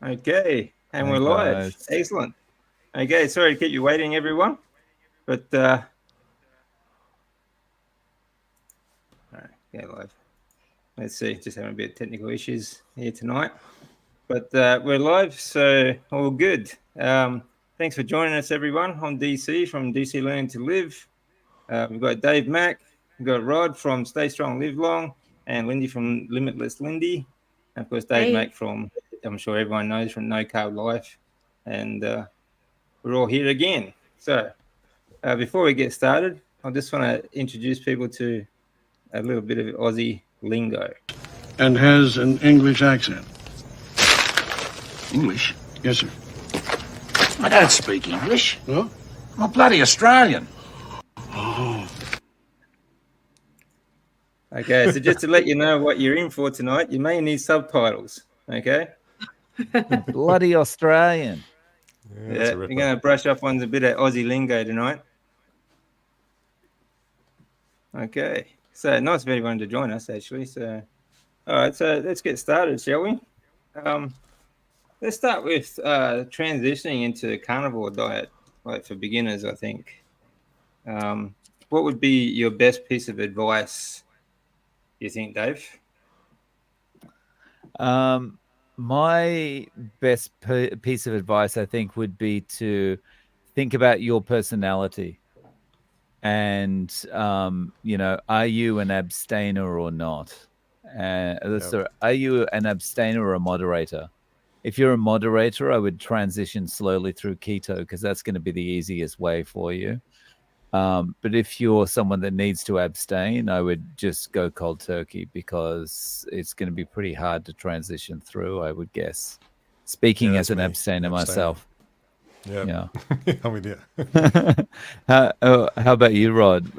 Okay, and Hey, we're live. guys. Excellent. Okay, sorry to keep you waiting, everyone. But all right, go live. Let's see, just having a bit of technical issues here tonight. But we're live, so all good. Thanks for joining us, everyone, on DC from DC Learning to Live. We've got Dave Mack, we've got Rod from Stay Strong, Live Long, and Lindy from Limitless Lindy. And of course, Dave Mack from, I'm sure everyone knows, from No Carb Life. And we're all here again. So before we get started, I just want to introduce people to a little bit of Aussie lingo. And has an English accent. English? Yes, sir. I don't speak English. Huh? I'm a bloody Australian. Oh. Okay, so just to let you know what you're in for tonight, you may need subtitles. Okay. Bloody Australian. Yeah, we're going to brush up on a bit of Aussie lingo tonight. Okay, so nice of everyone to join us, actually. So, all right, so let's get started, shall we? Let's start with transitioning into carnivore diet, like for beginners, I think. What would be your best piece of advice, you think, Dave? My best piece of advice, I think, would be to think about your personality. And, are you an abstainer or not? So are you an abstainer or a moderator? If you're a moderator, I would transition slowly through keto because that's going to be the easiest way for you. But if you're someone that needs to abstain, I would just go cold turkey because it's going to be pretty hard to transition through, I would guess. Speaking as an abstainer myself. Yeah. I'm with you. How about you, Rod?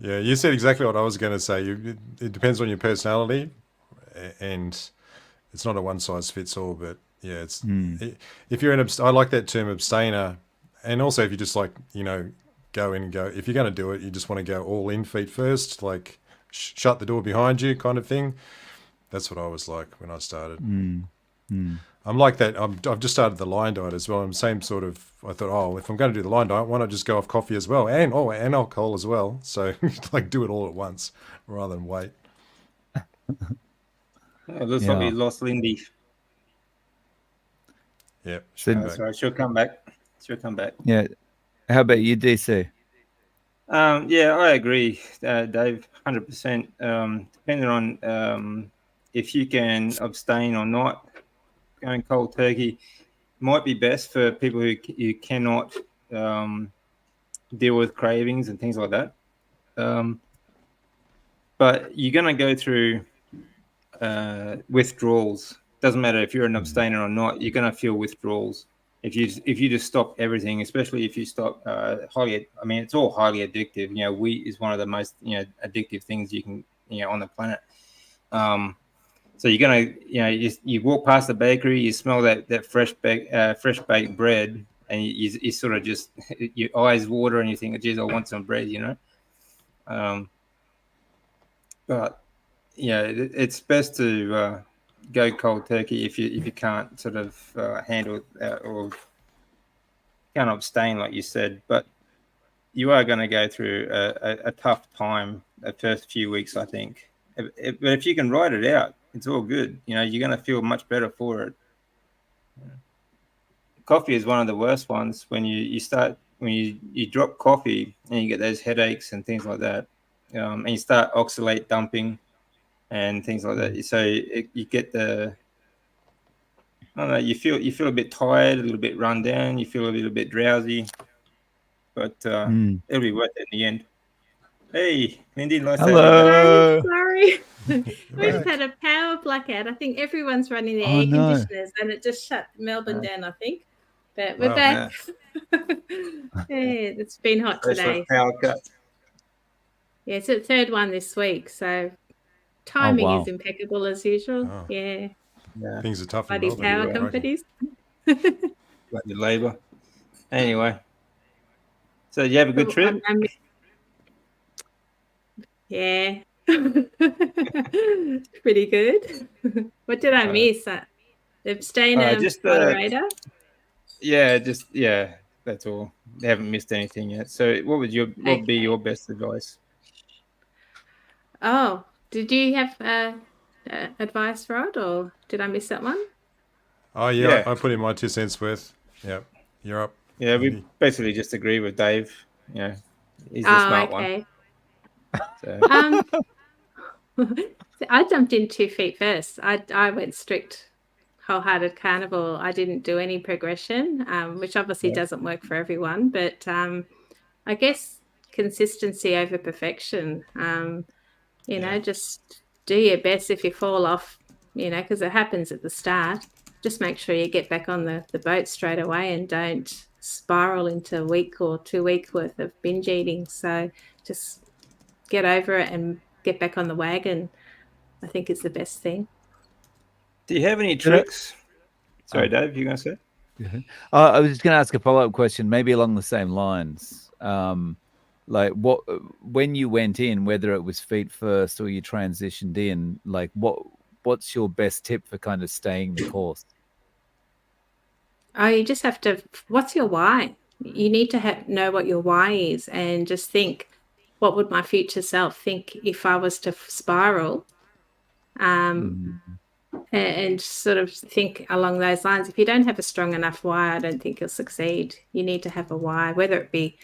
Yeah, you said exactly what I was going to say. It depends on your personality, and it's not a one size fits all. But yeah, if you're I like that term abstainer, and also if you just like go in and go. If you're going to do it, you just want to go all in feet first, like shut the door behind you, kind of thing. That's what I was like when I started. I'm like that. I've just started the Lion diet as well. I'm same sort of. I thought, if I'm going to do the Lion diet, why not just go off coffee as well, and alcohol as well? So like do it all at once rather than wait. Looks like we lost Lindy. Yeah, sorry, she'll come back. Yeah. How about you, DC? Yeah, I agree, Dave, 100%. Depending on if you can abstain or not. Going cold turkey might be best for people who cannot deal with cravings and things like that. But you're going to go through withdrawals. Doesn't matter if you're an abstainer or not. You're going to feel withdrawals if you just stop everything, especially if you stop it's all highly addictive. Wheat is one of the most addictive things you can on the planet. So you're gonna, you walk past the bakery, you smell that fresh baked bread, and you sort of just your eyes water, and you think, "Geez, I want some bread," But it's best to go cold turkey if you can't sort of handle or can't abstain, like you said. But you are going to go through a tough time the first few weeks, I think. But if you can ride it out, it's all good. You're going to feel much better for it. Coffee is one of the worst ones when you drop coffee and you get those headaches and things like that, and you start oxalate dumping and things like that. So you get you feel a bit tired, a little bit run down. You feel a little bit drowsy, but it'll be worth it in the end. Hey, Lindy, nice to have you back. Sorry. We've had a power blackout. I think everyone's running their air conditioners and it just shut Melbourne down, I think. But we're back. It's been hot today. Power cut. Yeah, it's the third one this week, so timing is impeccable as usual. Oh. Yeah. Things are tough. Bloody power companies. Bloody Labour. Anyway. So you have a good trip? Yeah. Pretty good. What did I miss? The abstainer Just moderator. yeah, that's all. They haven't missed anything yet. So, what would be your best advice? Oh, did you have advice, Rod, or did I miss that one? Oh yeah, I put in my 2 cents worth. Yeah, you're up. Yeah, we Andy. basically just agree with Dave. You know, he's the smart okay. one. So. I jumped in 2 feet first. I went strict, wholehearted carnivore. I didn't do any progression, which obviously doesn't work for everyone. But I guess consistency over perfection. You know, just do your best. If you fall off, you know, because it happens at the start, just make sure you get back on the boat straight away and don't spiral into a week or 2 weeks worth of binge eating. So just get over it and get back on the wagon. I think it's the best thing. Do you have any tricks? Sorry, Dave, you going to say? I was just going to ask a follow-up question, maybe along the same lines. Like when you went in, whether it was feet first or you transitioned in, like what's your best tip for kind of staying the course? Oh, you just have to, what's your why? You need to know what your why is and just think, what would my future self think if I was to spiral? And sort of think along those lines. If you don't have a strong enough why, I don't think you'll succeed. You need to have a why, whether it be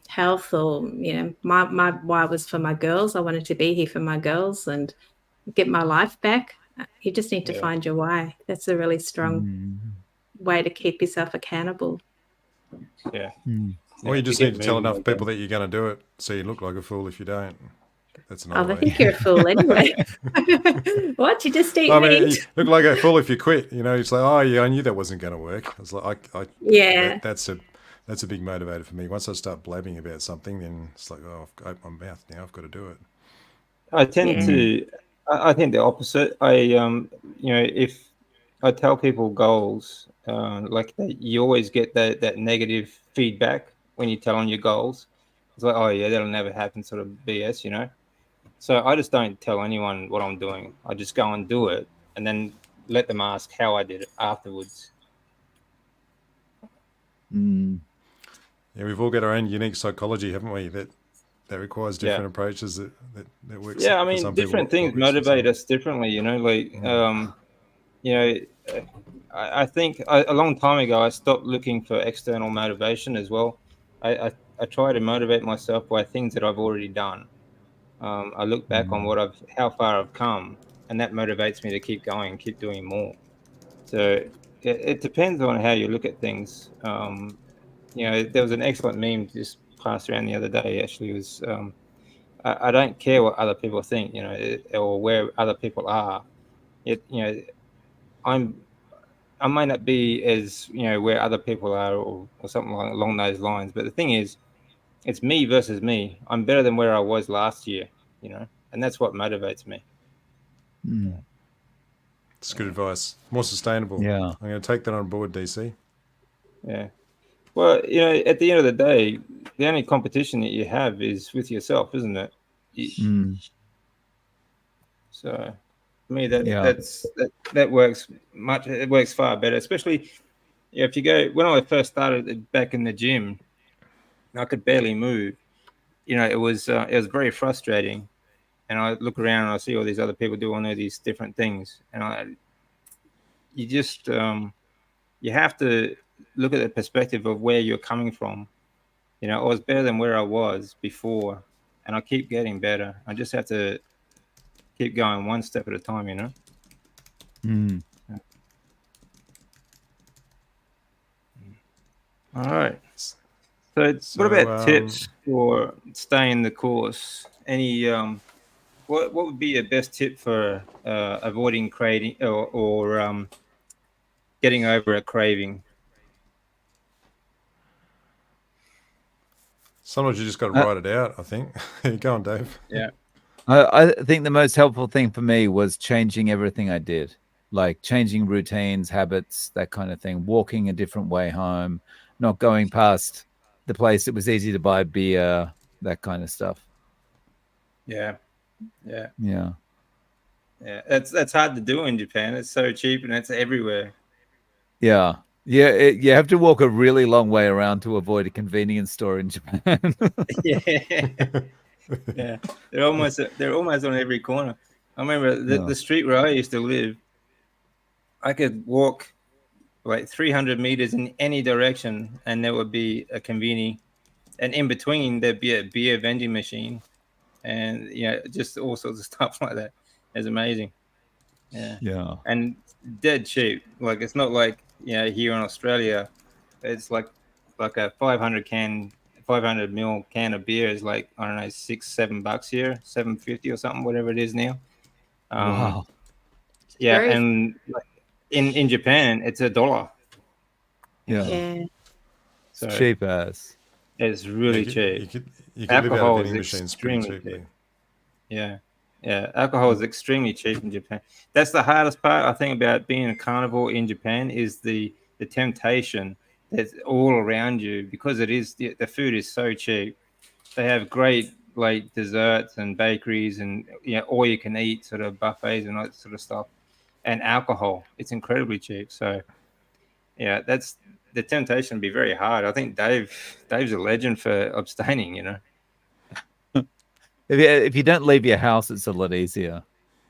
health or, you know, my why was for my girls. I wanted to be here for my girls and get my life back. You just need to find your why. That's a really strong way to keep yourself accountable. Yeah. Or you just need to tell enough people that you're going to do it, so you look like a fool if you don't. That's another way. I think you're a fool anyway. What? You just eat meat? You look like a fool if you quit. You know, it's like, oh yeah, I knew that wasn't going to work. It's like, that's a big motivator for me. Once I start blabbing about something, then it's like, oh, I've got my mouth now. I've got to do it. I tend to. I think the opposite. You know, if I tell people goals, you always get that negative feedback when you tell them your goals. It's like, oh yeah, that'll never happen, sort of BS, you know. So I just don't tell anyone what I'm doing. I just go and do it, and then let them ask how I did it afterwards. Yeah, we've all got our own unique psychology, haven't we? That requires different approaches that works. Yeah, I mean, different things motivate us differently. You know, like you know, I think a long time ago I stopped looking for external motivation as well. I try to motivate myself by things that I've already done. I look back on how far I've come, and that motivates me to keep going, keep doing more. So it depends on how you look at things. You know, there was an excellent meme just passed around the other day. Actually, it was I don't care what other people think, you know, or where other people are. You know, I may not be as, you know, where other people are or something along those lines. But the thing is, it's me versus me. I'm better than where I was last year, you know, and that's what motivates me. It's good advice. More sustainable. Yeah. I'm going to take that on board, DC. Yeah. Well, you know, at the end of the day, the only competition that you have is with yourself, isn't it? So, for me, that works much. It works far better, especially if you go. When I first started back in the gym, I could barely move. You know, it was very frustrating. And I look around and I see all these other people doing all these different things, and you just you have to look at the perspective of where you're coming from. You know, I was better than where I was before, and I keep getting better. I just have to keep going one step at a time, you know? All right. So what about tips for staying the course? Any what would be your best tip for avoiding craving or getting over a craving? Sometimes you just got to write it out, I think. Go on, Dave. Yeah. I think the most helpful thing for me was changing everything I did, like changing routines, habits, that kind of thing, walking a different way home, not going past the place it was easy to buy beer, that kind of stuff. Yeah. Yeah. That's hard to do in Japan. It's so cheap and it's everywhere. Yeah. Yeah, you have to walk a really long way around to avoid a convenience store in Japan. Yeah, yeah. They're almost on every corner. I remember Yeah. the street where I used to live. I could walk like 300 meters in any direction, and there would be a convenience, and in between there'd be a beer vending machine, and just all sorts of stuff like that. It's amazing. Yeah, Yeah. and dead cheap. Like it's not like here in Australia, it's like a 500 ml can of beer is like, I don't know, $6-7 here, 7.50 or something, whatever it is now. Um, Wow. yeah, Very and like in Japan it's $1. Yeah. yeah. So Cheap as. it's Yeah, really cheap. you could live out of Alcohol is vending machines pretty extremely cheaply. cheap. Yeah. Yeah. Alcohol is extremely cheap in Japan. That's the hardest part, I think, about being a carnivore in Japan is the temptation that's all around you, because the food is so cheap. They have great like desserts and bakeries and all you can eat sort of buffets and all that sort of stuff. And alcohol, it's incredibly cheap. So yeah, that's the temptation would be very hard. I think Dave's a legend for abstaining. If you don't leave your house, it's a lot easier.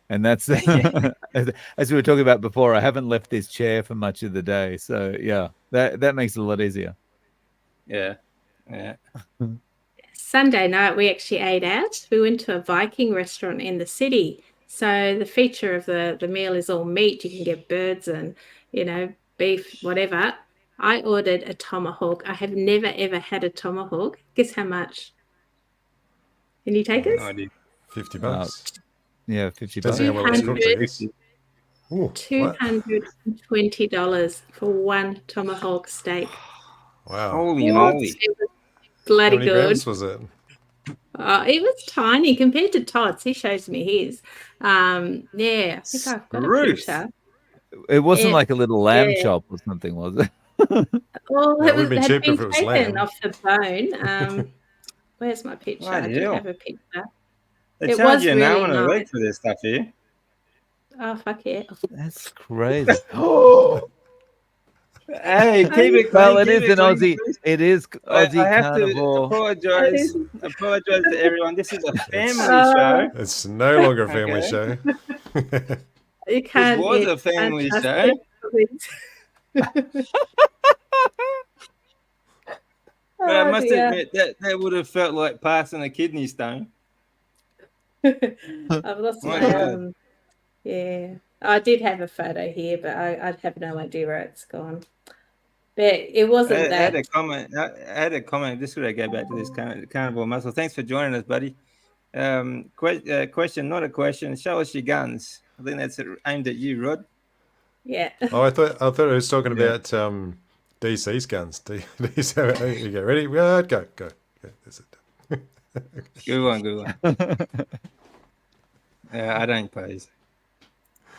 And that's as we were talking about before, I haven't left this chair for much of the day. So yeah, that makes it a lot easier. Yeah. Yeah. Sunday night, we actually ate out. We went to a Viking restaurant in the city. So the feature of the meal is all meat. You can get birds and, beef, whatever. I ordered a tomahawk. I have never, ever had a tomahawk. Guess how much? Can you take No us? idea. $50. Yeah, $50. Depends on how well it's cooked, I guess. Ooh, what? $220 for one tomahawk steak. Wow. Holy It moly. was How bloody many good. grams was it? It was tiny compared to Todd's. He shows me his. Yeah, I think I've got a Ruth. picture. It wasn't Yeah, like a little lamb yeah. chop or something, was it? Well, No, it would've been had cheaper been if it was taken lamb. off the bone. Where's my picture? I Bloody do hell. have a picture. They It charge was you an arm really and a leg nice. for this stuff here. Oh, fuck yeah. That's crazy. Hey, keep it clean. Well, it keep is an clean, Aussie. please. It is Aussie I have to carnivore. apologize to everyone. This is a family Uh, show. It's no longer a family Okay. show. You can't. was you a family can't show. trust it. But I Oh, must dear. admit that would have felt like passing a kidney stone. I've lost My my God. yeah. I did have a photo here, but I have no idea where it's gone. But it wasn't I had that. a comment. I had a comment. This would I go back to this carnivore muscle. Thanks for joining us, buddy. Question, not a question. Show us your guns. I think that's aimed at you, Rod. Yeah. Oh, I thought it was talking Yeah. about DC's guns. There you go. Ready? Yeah, go. That's it. Good one. Yeah, I don't pose.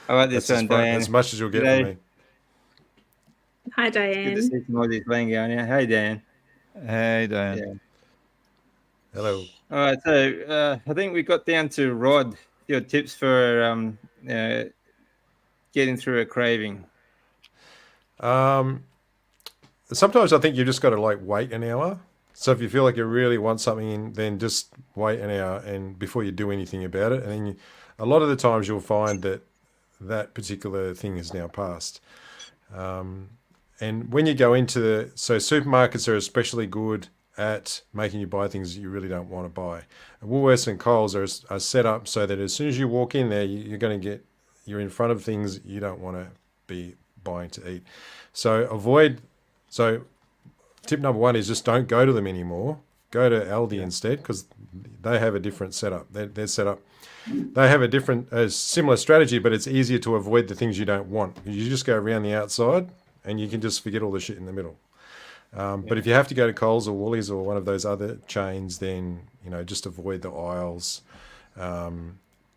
I like this That's one, Diane. as much as you'll get G'day. from me. Hi, Good to Diane. see some Aussies playing going here. Hey, Dan. Hey, Diane. Yeah. Hello. All right, so I think we got down to Rod. Your tips for getting through a craving. Sometimes I think you've just got to like wait an hour. So if you feel like you really want something, then just wait an hour and before you do anything about it. And then a lot of the times you'll find that particular thing is now passed. And when you go into so supermarkets are especially good at making you buy things that you really don't want to buy. And Woolworths and Coles are set up so that as soon as you walk in there, you're in front of things you don't want to be buying to eat. So tip number one is just don't go to them anymore. Go to Aldi instead, because they have a different setup. They're set up. They have a similar strategy, but it's easier to avoid the things you don't want. You just go around the outside and you can just forget all the shit in the middle. But if you have to go to Coles or Woolies or one of those other chains, then just avoid the aisles.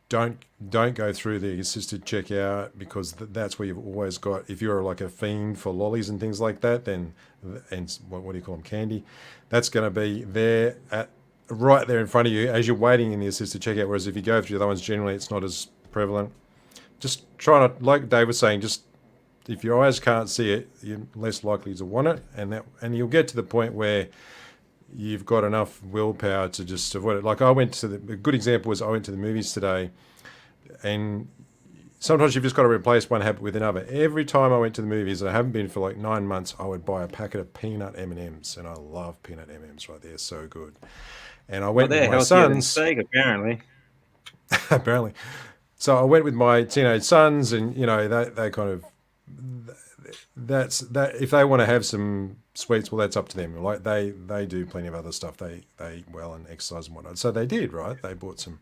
Don't go through the assisted checkout, because that's where you've always got. If you're like a fiend for lollies and things like that, then and what do you call them, candy, that's going to be there right there in front of you as you're waiting in the assisted checkout. Whereas if you go through the other ones, generally it's not as prevalent. Just try not, like Dave was saying, just if your eyes can't see it, you're less likely to want it, and you'll get to the point where you've got enough willpower to just avoid it. Like a good example was I went to the movies today, and sometimes you've just got to replace one habit with another. Every time I went to the movies, and I haven't been for like 9 months, I would buy a packet of peanut M&Ms, and I love peanut M&Ms, right? They're so good. And I went Well, they're with my healthier than sons. steak, apparently. Apparently. So I went with my teenage sons, and they kind of that's that. If they want to have some sweets, well, that's up to them. Like they do plenty of other stuff. They eat well and exercise and whatnot. So they did, right? They bought some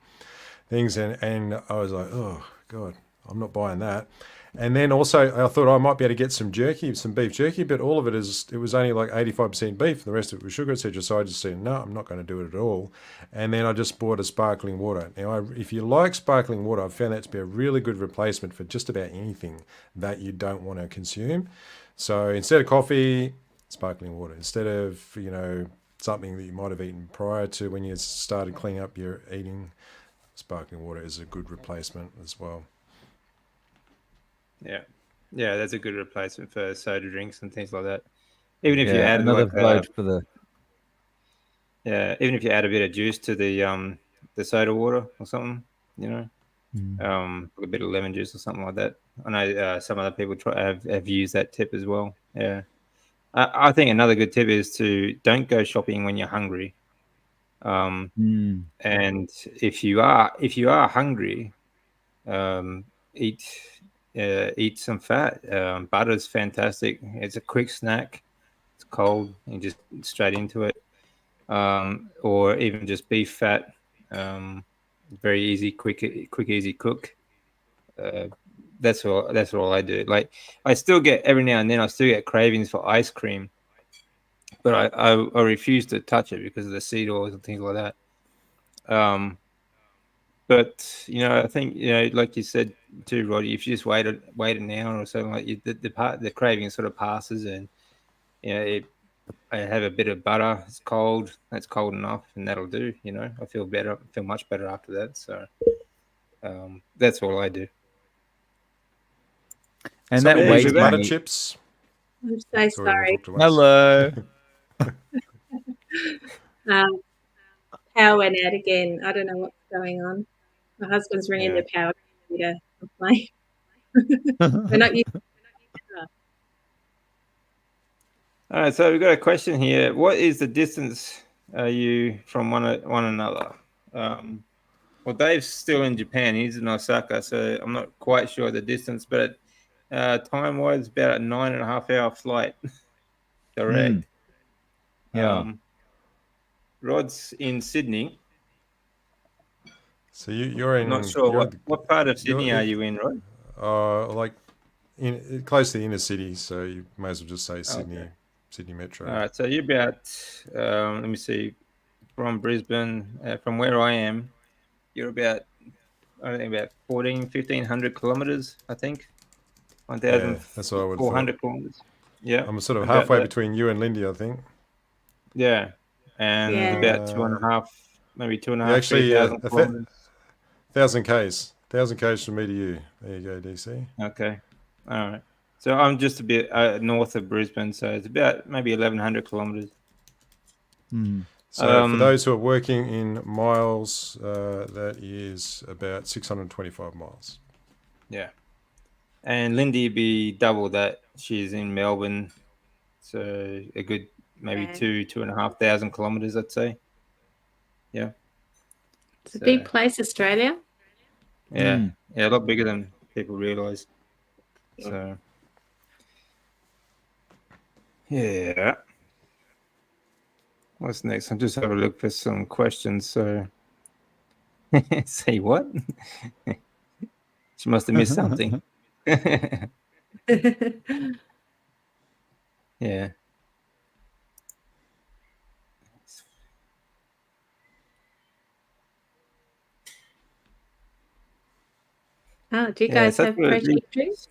things, and I was like, oh God, I'm not buying that. And then also I thought I might be able to get some jerky, some beef jerky, but all of it was only like 85% beef. The rest of it was sugar, etc. So I just said, no, I'm not going to do it at all. And then I just bought a sparkling water. Now, if you like sparkling water, I've found that to be a really good replacement for just about anything that you don't want to consume. So instead of coffee, sparkling water. Instead of, something that you might have eaten prior to when you started cleaning up your eating, sparkling water is a good replacement as well. Yeah, that's a good replacement for soda drinks and things like that. Even if you add another vote for the. even if you add a bit of juice to the soda water or something, a bit of lemon juice or something like that. I know some other people have used that tip as well. Yeah, I think another good tip is to don't go shopping when you're hungry. And if you are hungry, eat some fat. Butter's fantastic. It's a quick snack. It's cold. You just straight into it. Or even just beef fat. Very easy, quick, easy cook. That's all I do. Like I still get every now and then. I still get cravings for ice cream, but I refuse to touch it because of the seed oils and things like that. But I think like you said too, Roddy, if you just wait an hour or something, like the craving sort of passes, and I have a bit of butter. It's cold. That's cold enough, and that'll do. I feel better. Feel much better after that. So that's all I do. And so that weight butter chips. I'm so sorry. Hello. Power went out again. I don't know what's going on. My husband's ringing the power to complain. We're not used to that. All right, so we've got a question here. What is the distance are you from one another? Well, Dave's still in Japan. He's in Osaka, so I'm not quite sure the distance, but time-wise, about a 9.5-hour flight direct. Yeah. Rod's in Sydney. So you're in. I'm not sure what part of Sydney are you in, Rod? Like close to the inner city, so you may as well just say Sydney. Okay. Sydney Metro. All right, so you're about, let me see, from Brisbane, from where I am, you're about, I think about 1,500 kilometers, I think. 1,400 kilometers. Yeah. I'm sort of halfway between you and Lindy, I think. Yeah. And about 2.5, maybe 2.5, actually, 3,000 kilometers. 1,000 Ks. 1,000 Ks from me to you. There you go, DC. Okay. All right. So I'm just a bit north of Brisbane, so it's about maybe 1,100 kilometers. So for those who are working in miles, that is about 625 miles. Yeah. And Lindy be double that. She's in Melbourne, so a good maybe 2,500 kilometers, I'd say. Yeah. It's a big place, Australia. Yeah. Yeah, a lot bigger than people realise. So, yeah. What's next? I'll just have a look for some questions. So, say what? She must have missed something. Yeah. Oh, do you guys have protein shakes?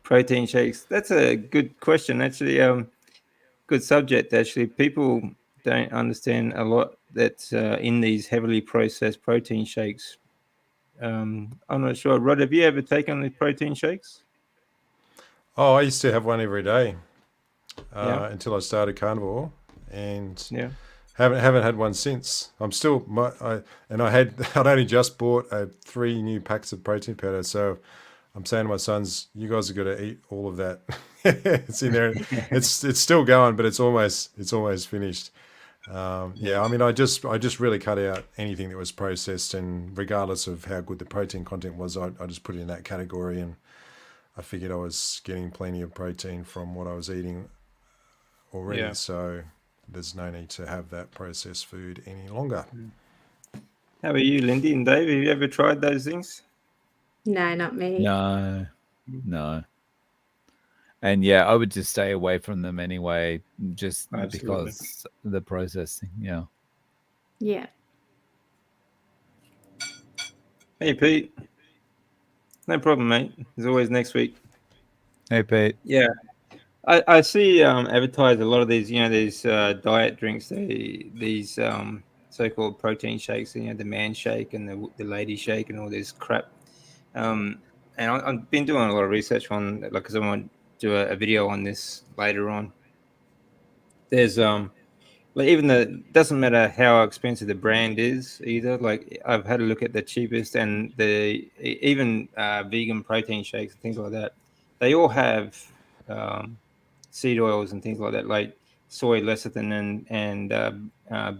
Protein shakes. That's a good question, actually. Good subject, actually. People don't understand a lot that in these heavily processed protein shakes, I'm not sure. Rod, have you ever taken the protein shakes? Oh, I used to have one every day Yeah. until I started Carnivore, and Yeah. haven't had one since. I'm still I'd only just bought 3 new packs of protein powder, so I'm saying to my sons, "You guys are going to eat all of that." It's in there. It's still going, but it's almost finished. Yeah, I mean, I just really cut out anything that was processed, and regardless of how good the protein content was, I just put it in that category, and I figured I was getting plenty of protein from what I was eating already, Yeah. so there's no need to have that processed food any longer. How about you, Lindy and Dave? Have you ever tried those things? No, not me. No. And yeah, I would just stay away from them anyway, just Absolutely. because the processing. Yeah. Yeah. Hey, Pete. No problem, mate. As always, next week. Hey, Pete. Yeah. I see advertised a lot of these, these diet drinks, these so-called protein shakes, the man shake and the lady shake and all this crap. And I've been doing a lot of research on, like, because I want to do a video on this later on. There's like, even doesn't matter how expensive the brand is either. Like, I've had a look at the cheapest and even vegan protein shakes and things like that. They all have seed oils and things like that, like soy lecithin and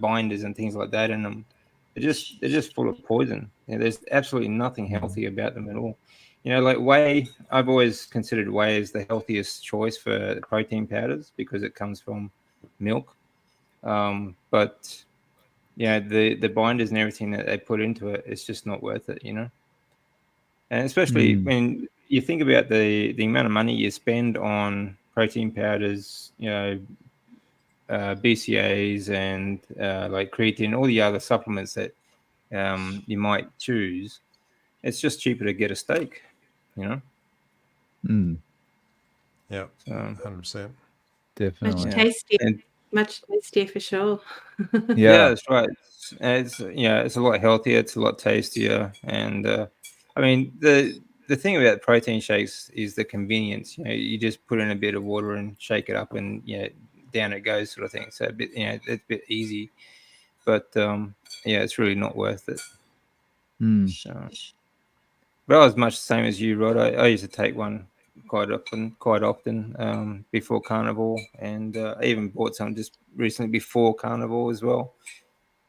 binders and things like that in them. They're just full of poison. There's absolutely nothing healthy about them at all. Like whey, I've always considered whey as the healthiest choice for protein powders because it comes from milk. But the binders and everything that they put into it, it's just not worth it, And especially when you think about the amount of money you spend on protein powders, BCAAs and like creatine, all the other supplements that you might choose. It's just cheaper to get a steak, Yeah, So, 100%. Definitely. Much tastier. and Much tastier for sure. yeah, that's right. It's a lot healthier. It's a lot tastier, and I mean the thing about protein shakes is the convenience. You just put in a bit of water and shake it up, and down it goes, sort of thing. So a bit, it's a bit easy, but it's really not worth it. So, but I was much the same as you, Rod. I used to take one quite often before Carnivore, and I even bought some just recently before Carnivore as well.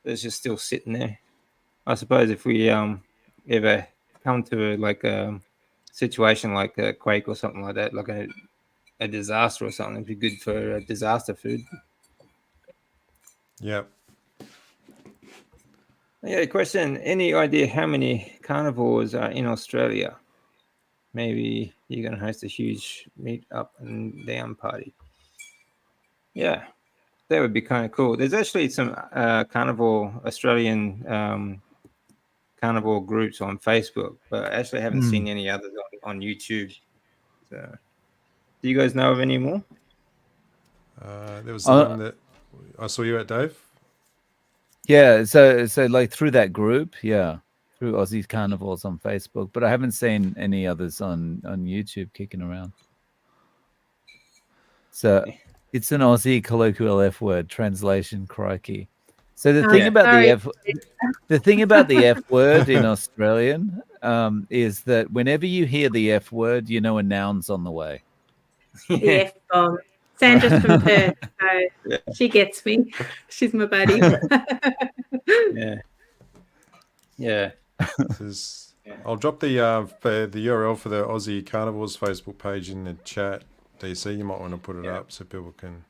It's just still sitting there. I suppose if we ever come to a situation like a quake or something like that, like a disaster or something, it'd be good for disaster food. Yeah. Yeah, question. Any idea how many carnivores are in Australia? Maybe you're going to host a huge meet up and down party. Yeah, that would be kind of cool. There's actually some carnivore Australian carnivore groups on Facebook, but I actually haven't seen any others on YouTube. So, do you guys know of any more? There was the one that I saw you at, Dave. Yeah, so like through that group, through Aussie Carnivores on Facebook, but I haven't seen any others on YouTube kicking around. So it's an Aussie colloquial F word translation, crikey. So the thing about the thing about the F word in Australian is that whenever you hear the F word, you know a noun's on the way. The F bomb. Sandra's from Perth, so she gets me. She's my buddy. Yeah. I'll drop the URL for the Aussie Carnivores Facebook page in the chat. DC, you might want to put it up so people can.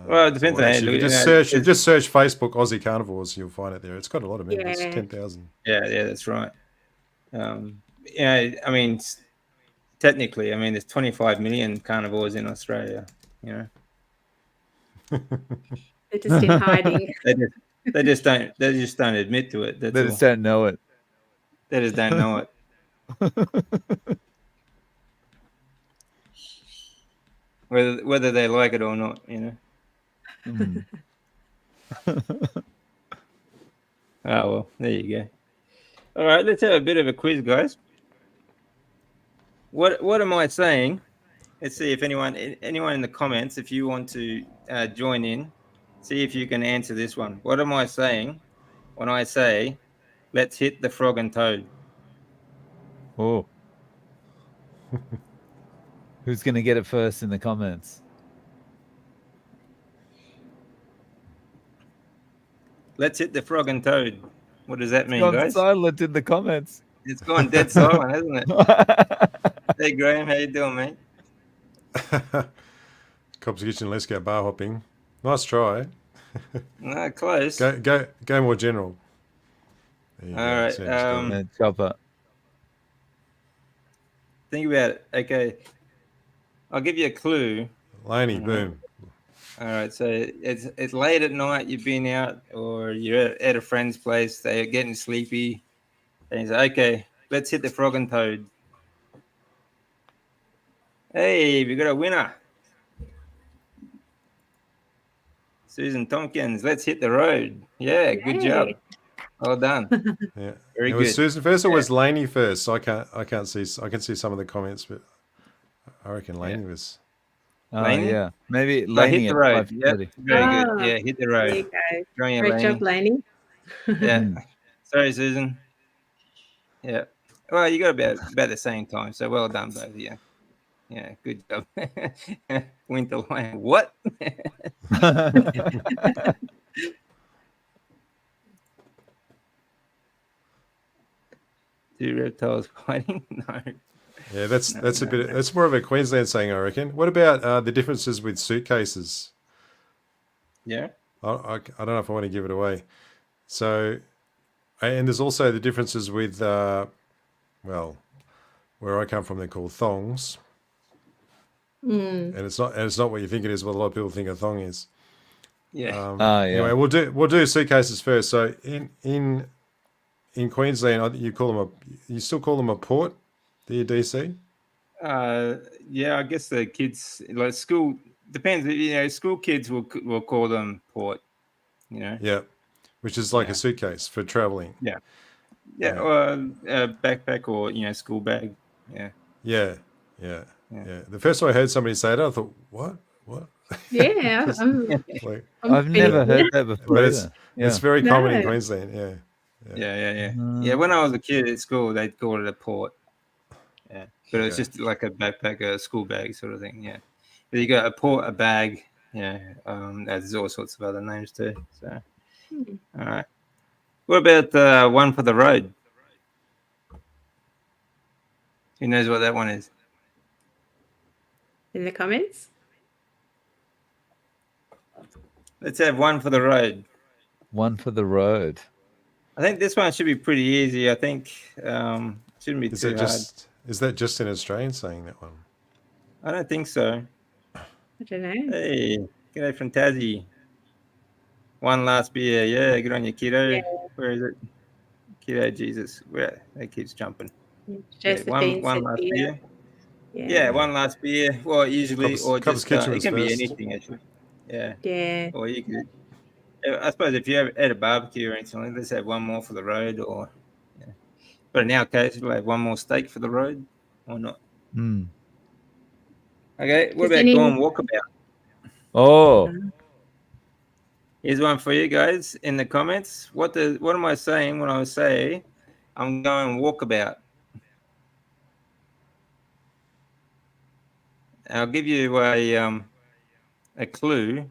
Well, it depends on how you just search Facebook Aussie Carnivores, you'll find it there. It's got a lot of members, 10,000. Yeah, that's right. I mean, technically, there's 25 million carnivores in Australia. They're just in hiding. They just don't admit to it. They just don't know it. They just don't know it. Whether they like it or not, Oh well, there you go. All right, let's have a bit of a quiz, guys. What am I saying? Let's see if anyone in the comments, if you want to join in, see if you can answer this one. What am I saying when I say, "Let's hit the frog and toad"? Oh. Who's going to get it first in the comments? Let's hit the frog and toad. What does that mean, Gone guys? silent in the comments. It's gone dead silent, hasn't it? Hey, Graham, how you doing, mate? Cobb's Kitchen, let's go bar hopping. Nice try. No, close. Go more general. There you All go. right. See how it's going. And Chopper. Think about it. Okay, I'll give you a clue. Laney, boom. All right, so it's late at night. You've been out, or you're at a friend's place. They're getting sleepy, and you say, "Okay, let's hit the frog and toad." Hey, we got a winner, Susan Tompkins. Let's hit the road. Yeah, good job. Yay. Well done. Yeah. Very It was good. Susan first, or was Laney first? I can't see. I can see some of the comments, but I reckon Laney was. Oh, Laney? yeah. Maybe No, Laney hit the at road. 5:30. Yep, very Oh, good. Yeah, hit the There you road. go. Go on, Great job, Laney. Laney. Yeah. Mm. Sorry, Susan. Yeah. Well, you got about the same time, so well done, both of you. Yeah, good job. Winter Lion. What? Two reptiles fighting? No. Yeah, that's more of a Queensland saying, I reckon. What about the differences with suitcases? Yeah. I don't know if I want to give it away. So, and there's also the differences with, well, where I come from, they're called thongs, Mm. and it's not what you think it is. What a lot of people think a thong is. Yeah. Yeah. Anyway, we'll do suitcases first. So in Queensland, you still call them a port, the DC. Yeah, I guess the kids, like school, depends. You know, school kids will call them port. You know. Yeah, which is like Yeah. a suitcase for traveling. Yeah. Yeah. Or a backpack, or school bag. Yeah. Yeah. The first time I heard somebody say it, I thought, what? Yeah, Like, I've never heard that before but either. it's very common in No. Queensland. Yeah. Yeah. When I was a kid at school, they'd call it a port. Yeah, but it's Okay. just like a backpack, a school bag sort of thing. Yeah, but you got a port, a bag. Yeah, there's all sorts of other names too. So, all right. What about one for the road? Who knows what that one is? In the comments. Let's have one for the road. One for the road. I think this one should be pretty easy. I think shouldn't be too hard. Is that just an Australian saying, that one? I don't think so. I don't know. Hey, g'day from Tassie. One last beer. Yeah, good on you, kiddo. Yeah. Where is it? Kiddo Jesus. Where that keeps jumping. Josephine one said last beer. beer. Yeah, one last beer. Well, usually, or Cobb's just Kitchen it was can be first. anything actually. Yeah. Yeah. Or you could. I suppose if you have at a barbecue or anything, let's have one more for the road, or. Yeah. But in our case, we'll have one more steak for the road, or not. Mm. Okay. What Is about any- going walkabout? Oh, Here's one for you guys in the comments. What am I saying when I say I'm going walkabout? I'll give you a clue.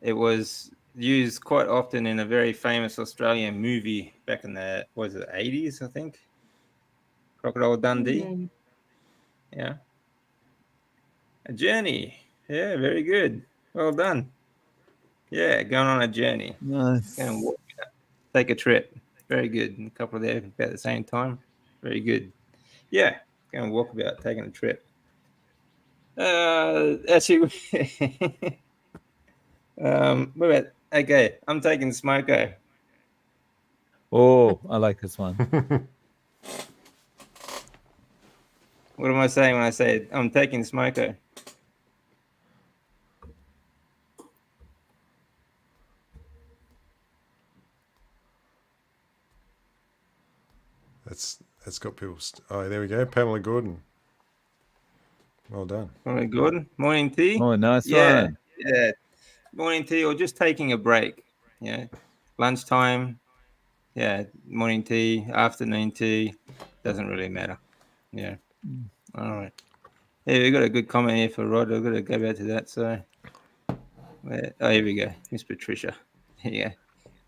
It was used quite often in a very famous Australian movie back in the 80s, I think. Crocodile Dundee. Mm. Yeah. A journey. Yeah, very good. Well done. Yeah, going on a journey. nice. Going walk, take a trip. Very good. And a couple of there about the same time. Very good. Yeah, going walk about, taking a trip. Actually, what about? Okay, I'm taking Smoko. Oh, I like this one. What am I saying when I say I'm taking Smoko? It's got people. Oh, there we go. Pamela Gordon. Well done. Morning, Gordon. Morning tea. Oh, nice Yeah, one. yeah. Morning tea or just taking a break. Yeah, lunchtime. Yeah, morning tea, afternoon tea. Doesn't really matter. Yeah. All right. Yeah, we got a good comment here for Rod. I've got to go back to that. So, here we go. Miss Patricia. There you go.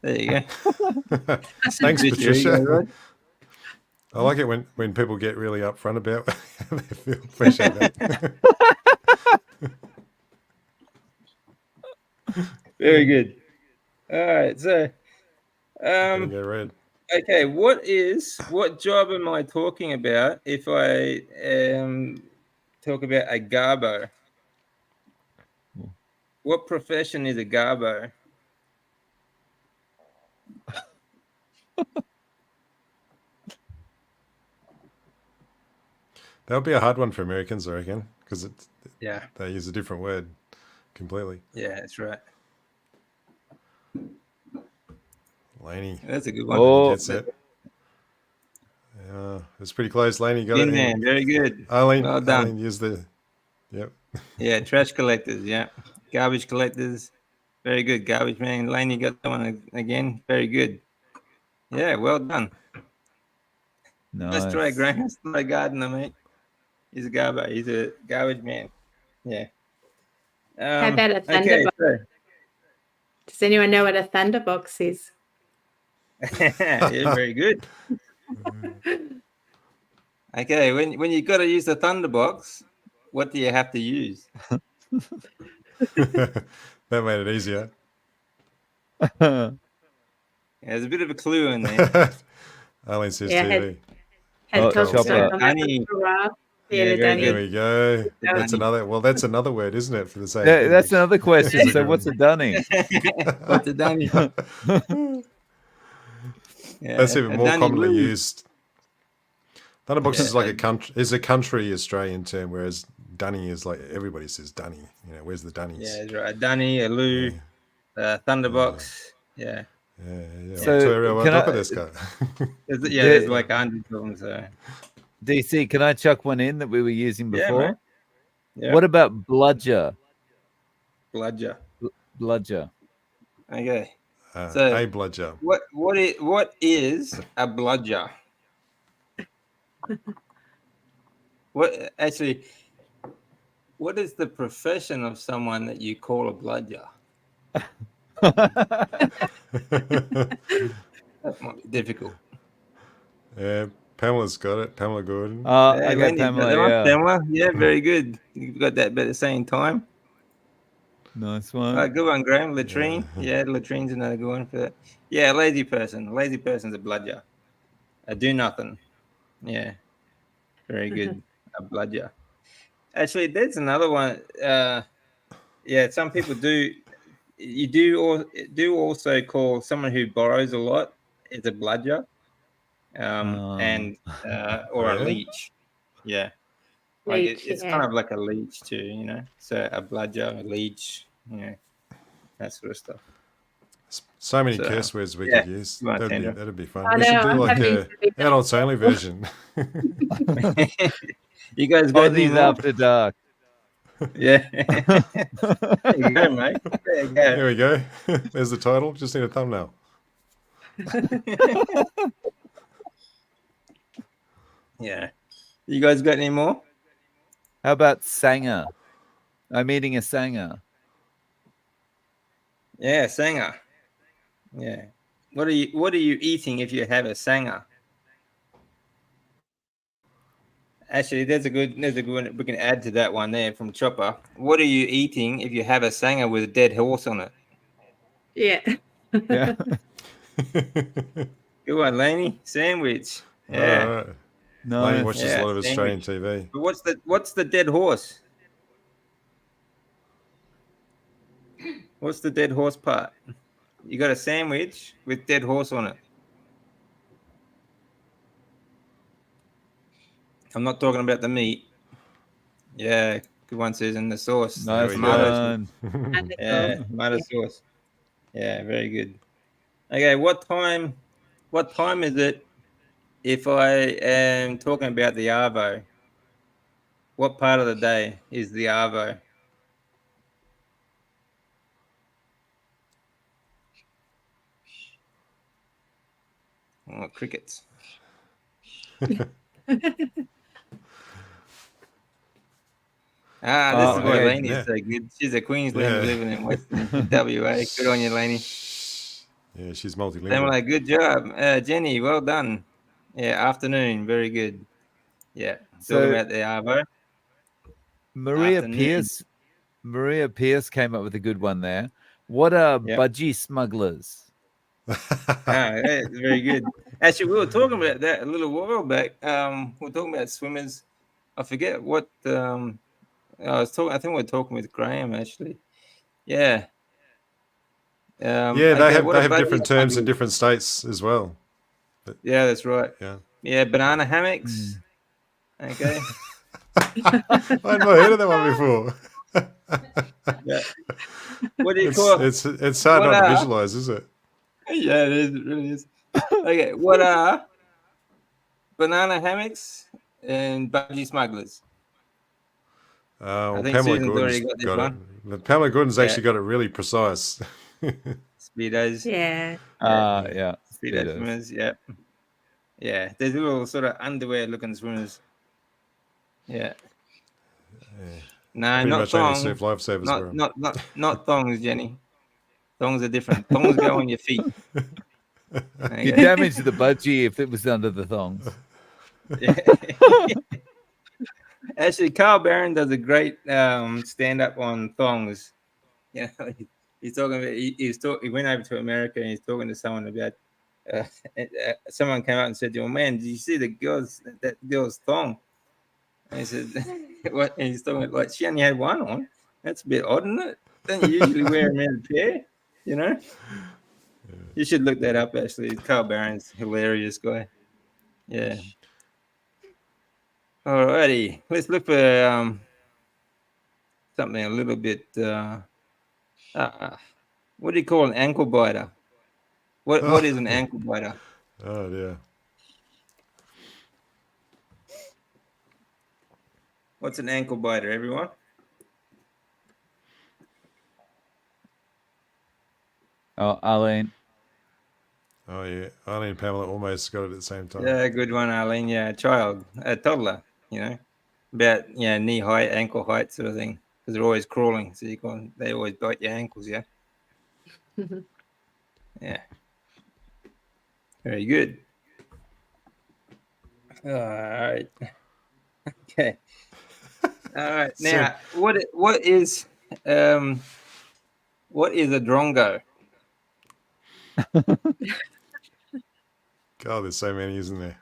There you go. Thanks, Here you Patricia. go, Rod. I like it when people get really upfront about how they feel. Appreciate that. Very good. All right. So, There you go, Red. okay. What job am I talking about if I talk about a garbo? What profession is a garbo? That would be a hard one for Americans, I reckon, because Yeah. they use a different word completely. Yeah, that's right. Laney. That's a good one. Oh, Gets it. Yeah, it's pretty close. Laney got Good it man. in. Very good. Eileen, Well done. Eileen used the. Yep. Yeah, trash collectors. Yeah, garbage collectors. Very good, garbage man. Laney got that one again. Very good. Yeah, well done. Let's try nice. Graham. He's not a gardener, mate. He's a garbage. He's a garbage man. Yeah. How about a okay, thunderbolt? Does anyone know what a thunderbox is? yeah, very good. Okay, when you got to use the thunderbox, what do you have to use? That made it easier. Yeah, there's a bit of a clue in there. Eileen says Yeah, TV. Had Oh, talked chopper. about Danny. for a while. Yeah, Yeah, the very Danny. There we go. That's Dunny. another. Well, that's another word, isn't it, for the same? Yeah, thing, that's which- another question. So, what's a dunning? What's a Danny? Yeah, That's even a more Danny commonly Blue. used. Thunderbox is Yeah, like a country Australian term, whereas dunny is like everybody says dunny. You know, where's the dunnies? Yeah, that's right. A Danny, a Lou, Thunderbox. Yeah. Yeah. So, Well, can look I- at this guy. There's like 100 of them. So, DC, can I chuck one in that we were using Yeah, before? mate. yeah. What about bludger? Bludger. Bludger. Okay. So- a bludger. What is a bludger? What is the profession of someone that you call a bludger? That might be difficult. Yeah, Pamela's got it. Pamela Gordon. I Hey, got Wendy's got Pamela. that one. Yeah, Pamela, yeah, very good. You've got that at the same time. nice one. Good one, Graham. Latrine. Yeah, latrine's another good one for that. Yeah, lazy person. A lazy person's a bludger. A do nothing. Yeah, very good. A bludger. Actually, there's another one. Yeah, some people do. You do also call someone who borrows a lot is a bludger, and or a Yeah? leech. Yeah, like Leech, it's yeah. kind of like a leech too, you know. So a bludger, a leech, that sort of stuff. So many So, curse words we yeah, could use. you want Tandra? That'd be fun. I We should know, do I'm like happy a to be back. adults only version. You guys got any Aussies more? after dark. Yeah. There you go, mate. There you go. There we go. There's the title. Just need a thumbnail. Yeah. You guys got any more? How about sanger? I'm eating a sanger. Yeah, sanger. Yeah. What are you eating if you have a sanger? Actually, there's a good one. We can add to that one there from Chopper. What are you eating if you have a sanger with a dead horse on it? Yeah. Yeah. Good one, Laney. Sandwich. Yeah. All right. No. Lane watches Yeah, a lot of Australian sandwich. TV. But what's the dead horse? What's the dead horse part? You got a sandwich with dead horse on it. I'm not talking about the meat. Yeah, good one, Susan. The sauce. Nice Tomato. one. Yeah, tomato sauce. Yeah, very good. Okay, what time is it if I am talking about the arvo, what part of the day is the arvo? Oh, crickets. This is why okay. Lainey is so good. She's a Queenslander Yeah. living in Western WA. Good on you, Lainey. Yeah, she's multilingual. Pamela, good job. Jenny, well done. Yeah, afternoon, very good. Yeah, So- talking about the arvo. Maria Afternoon. Pierce came up with a good one there. What are Yep. budgie smugglers? That's very good. Actually, we were talking about that a little while back. We were talking about swimmers. I forget what I was talking. I think we were talking with Graham actually. Yeah. Yeah, okay, they what have are different budgie terms in smugglers? different states as well. Yeah, that's right. Yeah. Yeah, banana hammocks. Okay. I had not heard of that one before. Yeah. What do you call It's hard what not to are- visualize, is it? Yeah, it is. It really is. Okay, what are banana hammocks and budgie smugglers? Well, think Pamela Susan's Gordon's already got this got it. one. But Pamela Gordon's Yeah. actually got it really precise. Speedos. Yeah. Yeah. Speedo Speedos. swimmers. Yeah. Yeah. There's little sort of underwear looking swimmers. Yeah. No, Pretty not much only thongs. surf lifesavers wear 'em. Not thongs, Jenny. Thongs are different. Thongs go on your feet. You Okay. damage the budgie if it was under the thongs. Yeah. Actually, Carl Barron does a great stand up on thongs. Yeah, he's talking about he went over to America and he's talking to someone about someone came out and said to him, "Man, did you see that girl's thong?" And he said, "What?" And he's talking like she only had one on. That's a bit odd, isn't it? Don't you usually wear them in a pair? You know. You should look that up. Actually, Carl Barron's a hilarious guy. Yeah. Alrighty, let's look for something a little bit. What do you call an ankle biter? What is an ankle biter? Oh dear. What's an ankle biter, everyone? Oh, Arlene. Oh yeah. Eileen and Pamela almost got it at the same time. Yeah, good one, Arlene. Yeah, a toddler. You know, about knee height, ankle height, sort of thing. Because they're always crawling, so they always bite your ankles. Yeah. Yeah. Very good. All right. Okay. All right. Now, what is a drongo? God, there's so many, isn't there?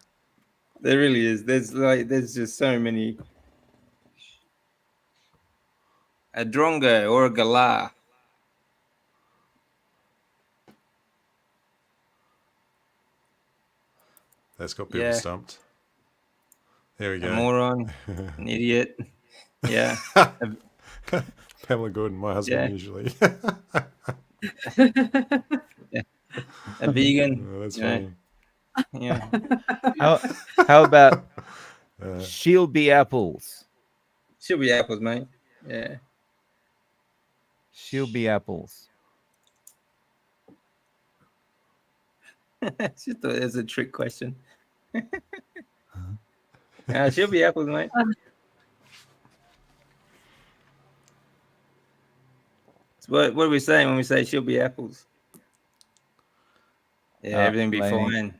There really is. There's just so many. A drongo or a galah. That's got people Yeah. stumped. There we A go. moron, an idiot. Yeah. Pamela Gordon, my husband Yeah. usually. A vegan. Oh, that's you know, funny. Yeah. How about she'll be apples? Should be apples, mate. Yeah. She'll be apples. She thought it was a trick question. She'll be apples, mate. So what are we saying when we say she'll be apples? Yeah, everything be Lainey. fine.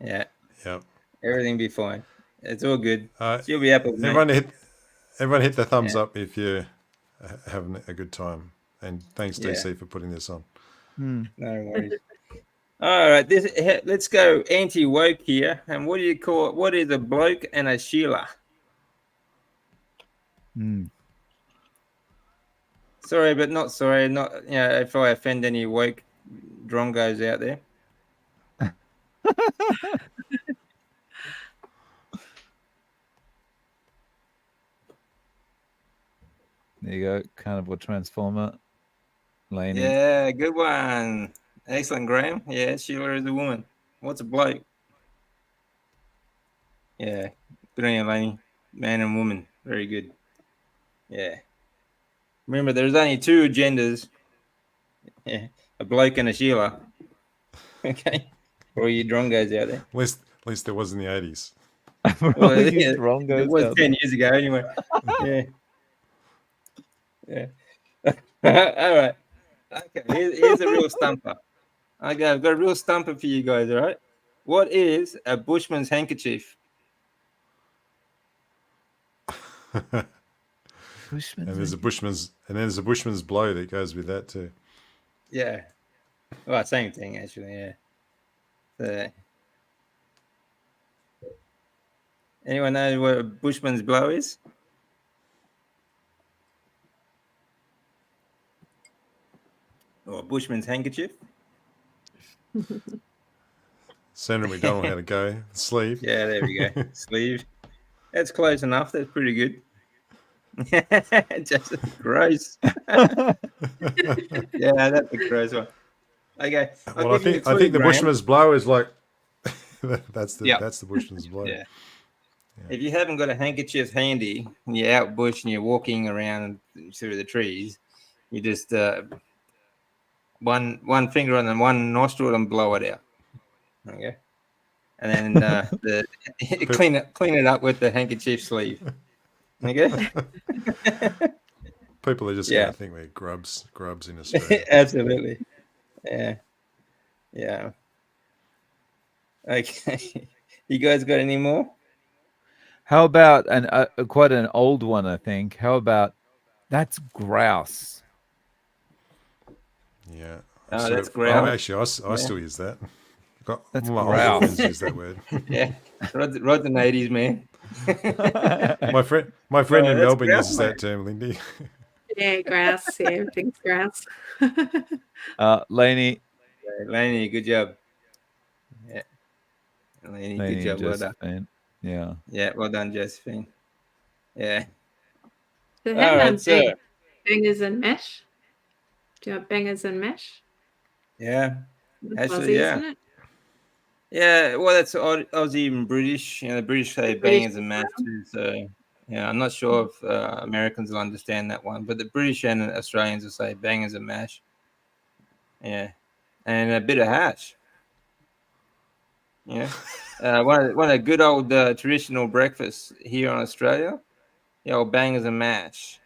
Yeah, Yep. everything be fine. It's all good. Uh, She'll be apples, mate. Everyone hit the thumbs Yeah. up if you're having a good time. And thanks, Yeah. DC, for putting this on. No worries. All right, let's go anti-woke here. And what do you call it? What is a bloke and a Sheila? Sorry, but not sorry. Not if I offend any woke drongos out there. There you go. Carnivore Transformer. Lainey. Yeah, good one. Excellent, Graham. Yeah, Sheila is a woman. What's a bloke? Yeah. Good on you, Laney. Man and woman. Very good. Yeah. Remember, there's only two genders. Yeah. A bloke and a Sheila. Okay. For all you drongos out there. At least there was in the 80s. Well, You yeah, drongos it was out 10 there. years ago anyway. Yeah. Yeah. All right. Okay. Here's a real stumper. Okay, I've got a real stumper for you guys, all right? What is a bushman's handkerchief? Bushman's And there's a bushman's blow that goes with that too. Yeah. Well, same thing, actually, yeah. Anyone know what a bushman's blow is? Or a bushman's handkerchief? Senator McDonald had a go. Sleeve. Yeah, there we go. Sleeve. That's close enough. That's pretty good. Just gross. Yeah, that's a gross one. Okay. Well, I think the bushman's blow is like that's the bushman's blow. Yeah. If you haven't got a handkerchief handy and you're out bush and you're walking around through the trees, you just one finger on the one nostril and blow it out. Okay. And then clean it up with the handkerchief sleeve. Okay. People are just going to think we're grubs in Australia. Absolutely. Yeah. Yeah. Okay. You guys got any more? How about quite an old one, I think. How about that's grouse? Yeah. That's grouse. Actually, I still use that. That's my grouse. older friends use that word. Yeah. Rod's an 80s man. my friend in that's Melbourne grouse, uses that term, Lindy. Yeah, grass. Yeah, everything's grass. Lainey. Laney, good job. Yeah. Laney, good job. Well done. Josephine. Yeah. Yeah, well done, Josephine. Yeah. So All right, so bangers and mash. Do you have bangers and mash? yeah. That's Actually, Aussie, yeah. isn't it? Yeah, well, that's Aussie and British. You know, the British say British bangers and mash too. So, yeah, I'm not sure if Americans will understand that one, but the British and Australians will say bangers and mash. Yeah, and a bit of hash. Yeah, one of the good old traditional breakfasts here in Australia. The old bangers and mash.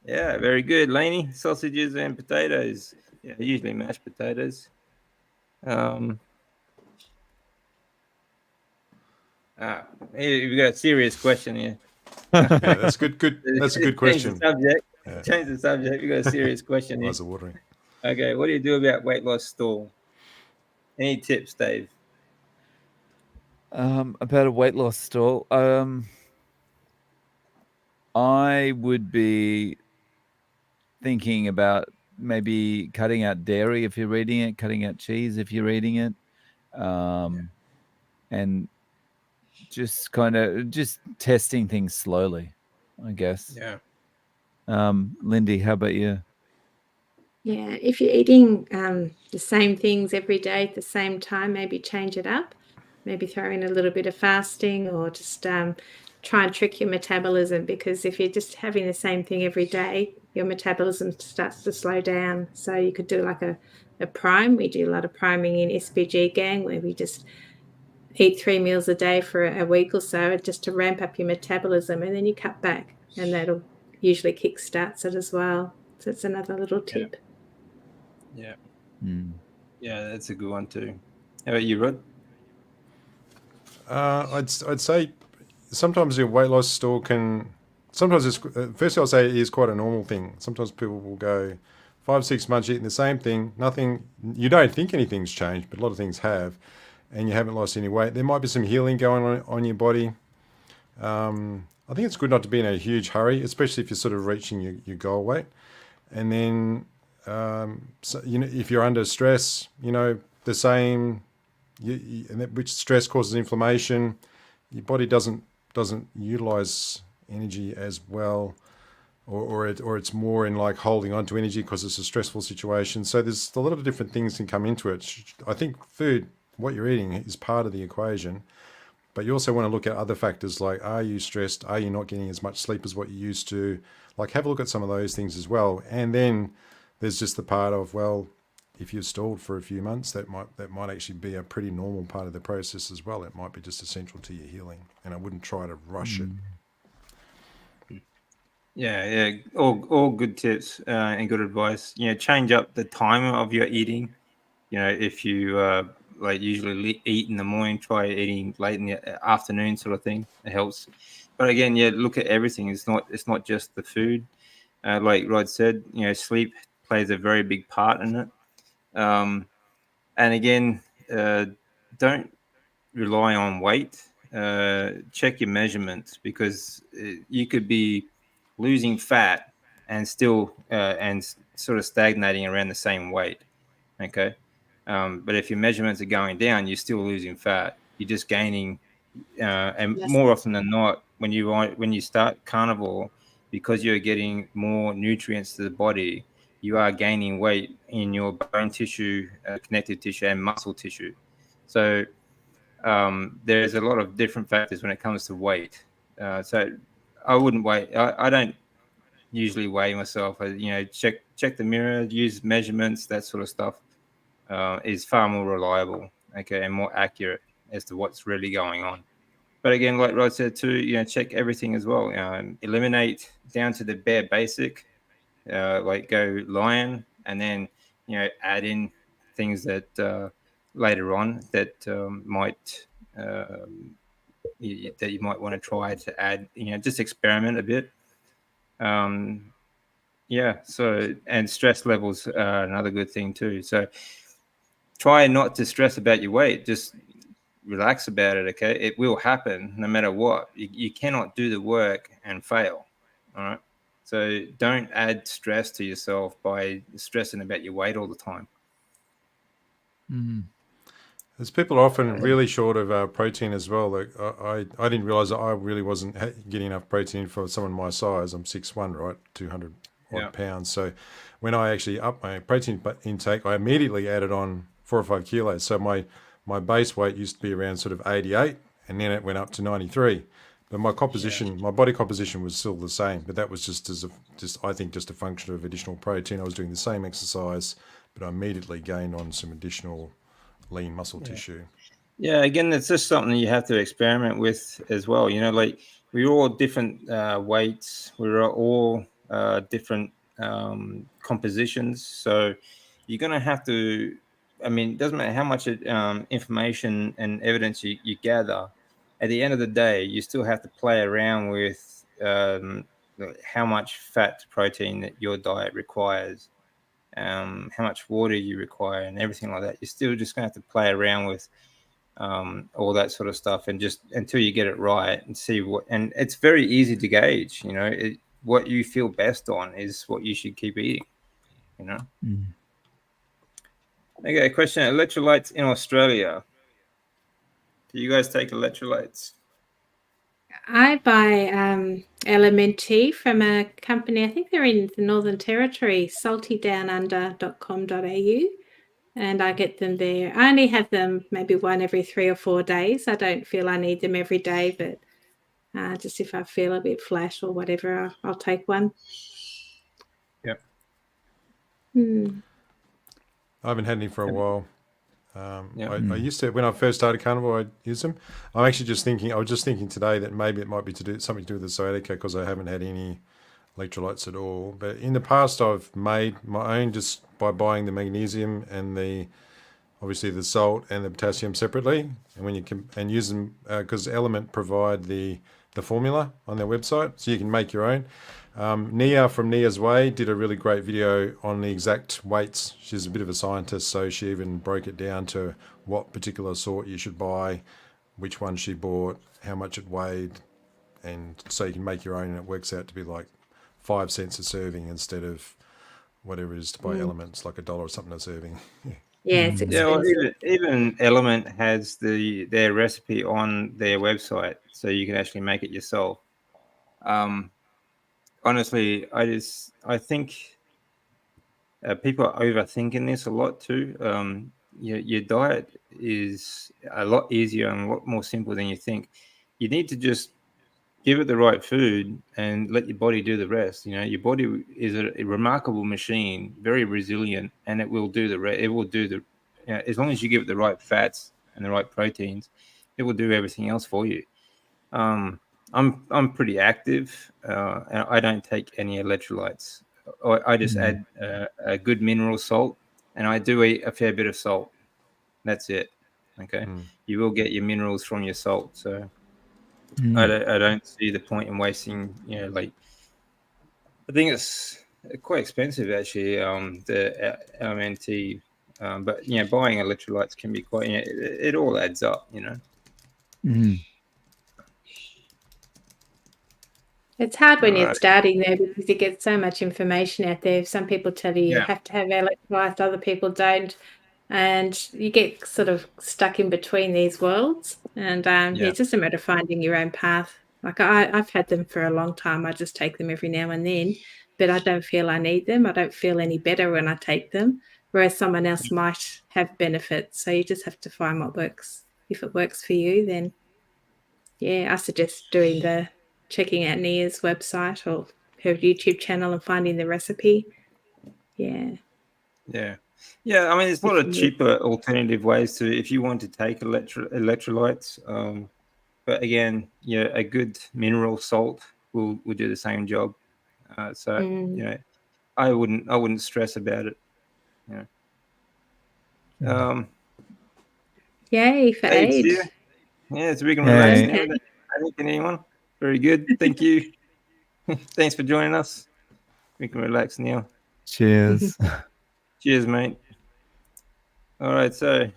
Yeah, very good, Laney. Sausages and potatoes. Yeah, usually mashed potatoes. We've got a serious question here. Yeah, that's good. That's a good question. Change the subject. We got a serious question here. Eyes are watering. Okay, what do you do about weight loss stall? Any tips, Dave? About a weight loss stall. I would be thinking about maybe cutting out dairy if you're eating it, cutting out cheese if you're eating it, and just testing things slowly, I guess. Yeah. Lindy, how about you? Yeah, if you're eating the same things every day at the same time, maybe change it up. Maybe throw in a little bit of fasting, or just try and trick your metabolism, because if you're just having the same thing every day, your metabolism starts to slow down. So you could do like a prime. We do a lot of priming in SPG gang, where we just eat 3 meals a day for a week or so, just to ramp up your metabolism, and then you cut back, and that'll usually kickstarts it as well. So it's another little tip. Yeah. Mm. Yeah, that's a good one too. How about you, Rod? I'd say sometimes your weight loss stall can. Sometimes it's first I'll say it is quite a normal thing. Sometimes people will go 5-6 months eating the same thing, nothing. You don't think anything's changed, but a lot of things have, and you haven't lost any weight. There might be some healing going on your body. I think it's good not to be in a huge hurry, especially if you're sort of reaching your goal weight. And then, if you're under stress, the same, which stress causes inflammation. Your body doesn't utilize energy as well, or it's more in like holding on to energy because it's a stressful situation. So there's a lot of different things can come into it. I think food what you're eating is part of the equation. But you also want to look at other factors like, are you stressed? Are you not getting as much sleep as what you used to? Like, have a look at some of those things as well. And then there's just the part of, well, if you've stalled for a few months, that might actually be a pretty normal part of the process as well. It might be just essential to your healing, and I wouldn't try to rush it. Yeah, all good tips and good advice. Change up the time of your eating. If you like usually eat in the morning, try eating late in the afternoon, sort of thing. It helps. But again, look at everything. It's not just the food. Like Rod said, sleep plays a very big part in it. And again, don't rely on weight. Check your measurements, because you could be losing fat and still sort of stagnating around the same weight. Okay. But if your measurements are going down, you're still losing fat. You're just gaining, and Yes. more often than not, when you start carnivore, because you're getting more nutrients to the body, you are gaining weight in your bone tissue, connective tissue, and muscle tissue. So there's a lot of different factors when it comes to weight. So I wouldn't weigh. I don't usually weigh myself. Check the mirror, use measurements, that sort of stuff. Is far more reliable, okay, and more accurate as to what's really going on. But again, like Rod said too, check everything as well. Eliminate down to the bare basic, like go lion, and then add in things that later on that might that you might want to try to add. Just experiment a bit. So, and stress levels are another good thing too. So try not to stress about your weight. Just relax about it. Okay, it will happen no matter what. You cannot do the work and fail. All right. So don't add stress to yourself by stressing about your weight all the time. As people are often really short of protein as well. Like I didn't realize that I really wasn't getting enough protein for someone my size. I'm 6'1", right, 200 odd pounds. So when I actually upped my protein intake, I immediately added on 4 or 5 kilos. So my base weight used to be around sort of 88, and then it went up to 93. But my composition, my body composition was still the same. But that was just I think just a function of additional protein. I was doing the same exercise, but I immediately gained on some additional lean muscle tissue. Yeah, again, it's just something you have to experiment with as well. Like we're all different weights. We're all different compositions. So you're going to have to, it doesn't matter how much information and evidence you gather. At the end of the day, you still have to play around with how much fat to protein that your diet requires. How much water you require, and everything like that. You're still just going to have to play around with all that sort of stuff, and just until you get it right and see what. And it's very easy to gauge. What you feel best on is what you should keep eating. Okay, question: electrolytes in Australia. Do you guys take electrolytes? I buy LMNT from a company, I think they're in the Northern Territory, saltydownunder.com.au, and I get them there. I only have them maybe one every 3 or 4 days. I don't feel I need them every day, but just if I feel a bit flash or whatever, I'll take one. Yep. I haven't had any for a while. I used to, when I first started Carnivore, I used them. I was just thinking today that maybe it might be something to do with the sciatica, because I haven't had any electrolytes at all. But in the past, I've made my own just by buying the magnesium and obviously the salt and the potassium separately, and when you can and use them because Element provide the formula on their website, so you can make your own. Nia from Nia's Way did a really great video on the exact weights. She's a bit of a scientist, so she even broke it down to what particular sort you should buy, which one she bought, how much it weighed, and so you can make your own, and it works out to be like 5 cents a serving instead of whatever it is to buy Elements, like $1 or something a serving. Yeah, it's expensive. Well, even Element has their recipe on their website, so you can actually make it yourself. Honestly, I think people are overthinking this a lot too. your diet is a lot easier and a lot more simple than you think. You need to just give it the right food and let your body do the rest. Your body is a remarkable machine, very resilient, and it will do it will do as long as you give it the right fats and the right proteins, it will do everything else for you. I'm pretty active, and I don't take any electrolytes. I just add a good mineral salt, and I do eat a fair bit of salt. That's it. Okay, you will get your minerals from your salt, so I don't see the point in wasting. Like, I think it's quite expensive actually. The LMNT, but buying electrolytes can be quite. It all adds up. It's hard when you're Alright. starting there because you get so much information out there. Some people tell you Yeah. have to have electrolytes, other people don't. And you get sort of stuck in between these worlds. And it's just a matter of finding your own path. Like I've had them for a long time. I just take them every now and then, but I don't feel I need them. I don't feel any better when I take them, whereas someone else might have benefits. So you just have to find what works. If it works for you, then I suggest checking out Nia's website or her YouTube channel and finding the recipe. Yeah. Yeah. I mean, there's a lot of cheaper alternative ways to if you want to take electrolytes. But again, a good mineral salt will do the same job. I wouldn't stress about it. Yay for Aid. aid. Yeah, so we can relax now. I don't think anyone. Very good. Thank you. Thanks for joining us. We can relax now. Cheers. Cheers, mate. All right, so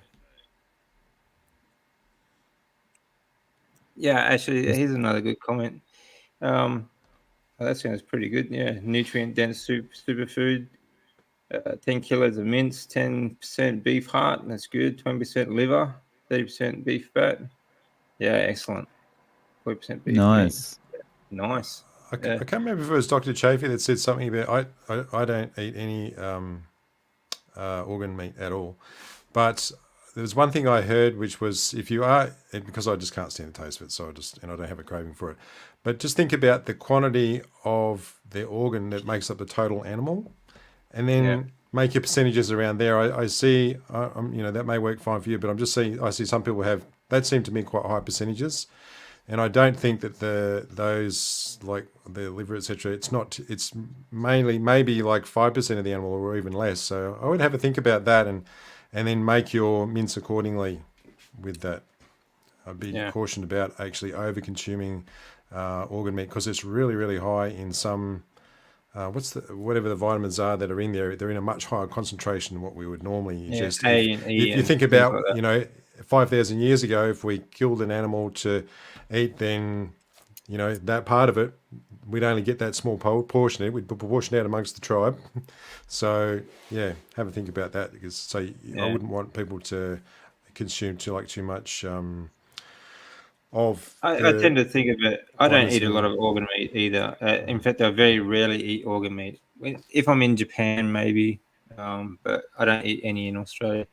actually, here's another good comment. That sounds pretty good. Yeah, nutrient dense superfood. 10 kilos of mince, 10% beef heart. That's good. 20% liver, 30% beef fat. Yeah, excellent. 40% beef Nice. meat. Nice. I can't remember if it was Dr. Chafee that said something about I don't eat any organ meat at all. But there was one thing I heard, which was if you are, because I just can't stand the taste of it, so I don't have a craving for it. But just think about the quantity of the organ that makes up the total animal, and then make your percentages around there. I see, that may work fine for you, but I see some people have that seem to me quite high percentages. And I don't think that those like the liver, etc. It's mainly maybe like 5% of the animal or even less. So I would have a think about that and then make your mince accordingly with that. I'd be cautioned about actually over consuming organ meat because it's really, really high in some whatever the vitamins are that are in there. They're in a much higher concentration than what we would normally ingest. If you think about 5,000 years ago, if we killed an animal to eat, then that part of it we'd only get that small portion of it. We'd proportion out amongst the tribe. So have a think about that because I wouldn't want people to consume too much of. I tend to think of it. I don't eat a lot of organ meat either. In fact, I very rarely eat organ meat. If I'm in Japan, maybe, but I don't eat any in Australia.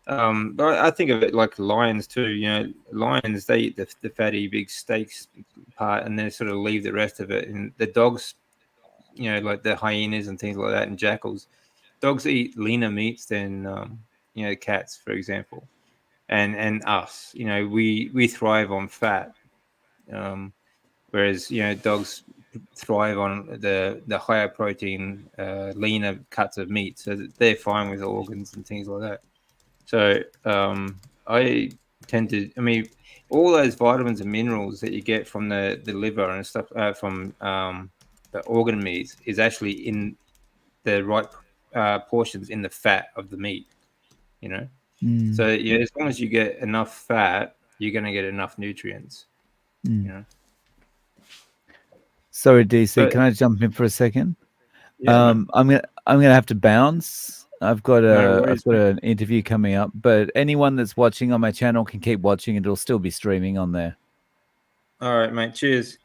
But I think of it like lions too. Lions, they eat the fatty big steaks part, and then sort of leave the rest of it. And the dogs, like the hyenas and things like that, and jackals, dogs eat leaner meats than cats, for example. And us, we thrive on fat, whereas dogs thrive on the higher protein, leaner cuts of meat, so that they're fine with organs and things like that. So I tend to, all those vitamins and minerals that you get from the liver and stuff from the organ meats is actually in the right portions in the fat of the meat, So as long as you get enough fat, you're going to get enough nutrients. Sorry, DC, can I jump in for a second? I'm gonna have to bounce. I've got an interview coming up, but anyone that's watching on my channel can keep watching. It'll still be streaming on there. All right, mate. Cheers.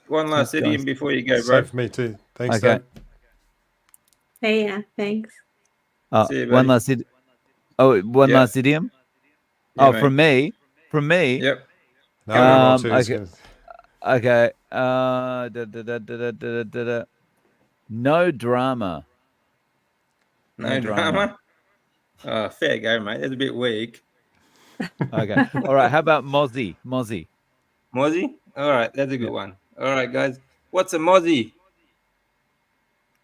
One last idiom before you go, bro. For me too. Thanks, okay. Dave. Thanks. See you, One buddy. last one Yeah. last idiom. Yeah, From me. Yep. No, I got a roll too. Okay. Okay. No drama. No drama. Oh, fair go, mate. That's a bit weak. Okay. All right. How about Mozzie? Mozzie? All right, that's a good Yeah. one. All right, guys. What's a Mozzie?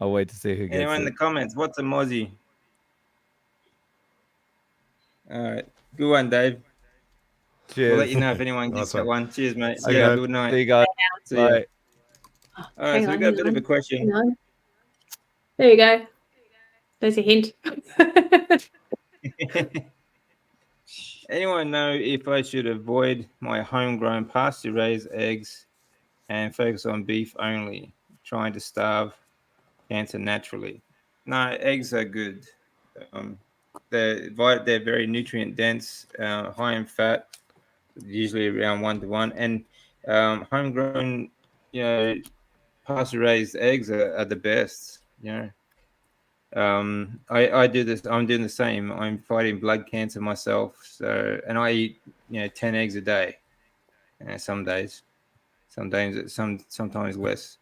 I'll wait to see who gets Anyone in the it. comments? What's a Mozzie? All right. Good one, Dave. Cheers. We'll let you know if anyone Nice gets that one. one. Cheers, mate. See Okay. ya. Good night. See you guys. See ya. Bye. Oh, All right, hang so we on, got a hang bit of a on, question. hang on. There you go. There's a hint. Anyone know if I should avoid my homegrown pasture-raised eggs and focus on beef only, trying to starve cancer naturally? No, eggs are good. They're very nutrient dense, high in fat, usually around 1 to 1, and homegrown, pasture-raised eggs are the best. I do this. I'm doing the same. I'm fighting blood cancer myself, so and I eat 10 eggs a day. Some days, sometimes less,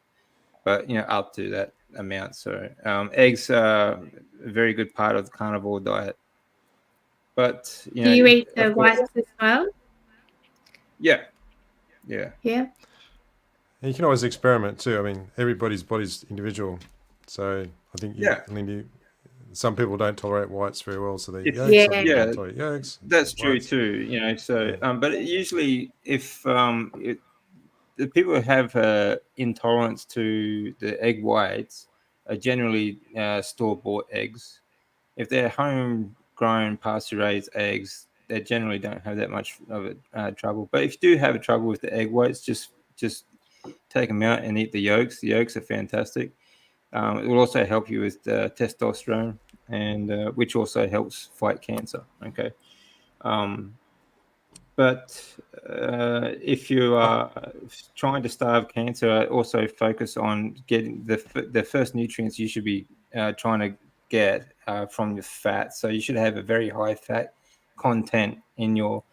but up to that amount. So eggs are a very good part of the carnivore diet. But Do you eat the of course, whites as well? yeah. Yeah. You can always experiment too. I mean, everybody's body's individual. So I think Lindy, some people don't tolerate whites very well, so they eat yolks. Some people don't tolerate yolks. That's true too. So but usually if the people who have intolerance to the egg whites are generally store-bought eggs. If they're homegrown pasture-raised eggs, they generally don't have that much of a trouble. But if you do have a trouble with the egg whites, just take them out and eat the yolks. The yolks are fantastic. It will also help you with testosterone, and which also helps fight cancer. Okay. But if you are trying to starve cancer, also focus on getting the first nutrients you should be trying to get from your fat. So you should have a very high fat content in your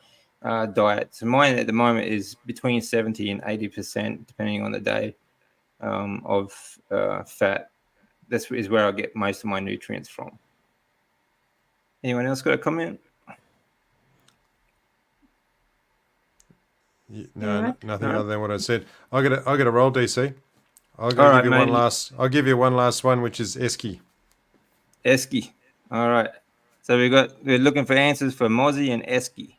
diet. So mine at the moment is between 70 and 80%, depending on the day, of fat. This is where I get most of my nutrients from. Anyone else got a comment? No, nothing other than what I said. I got a roll, DC. I'll give you one last one, which is Esky. Esky. All right. So we're looking for answers for Mozzie and Esky.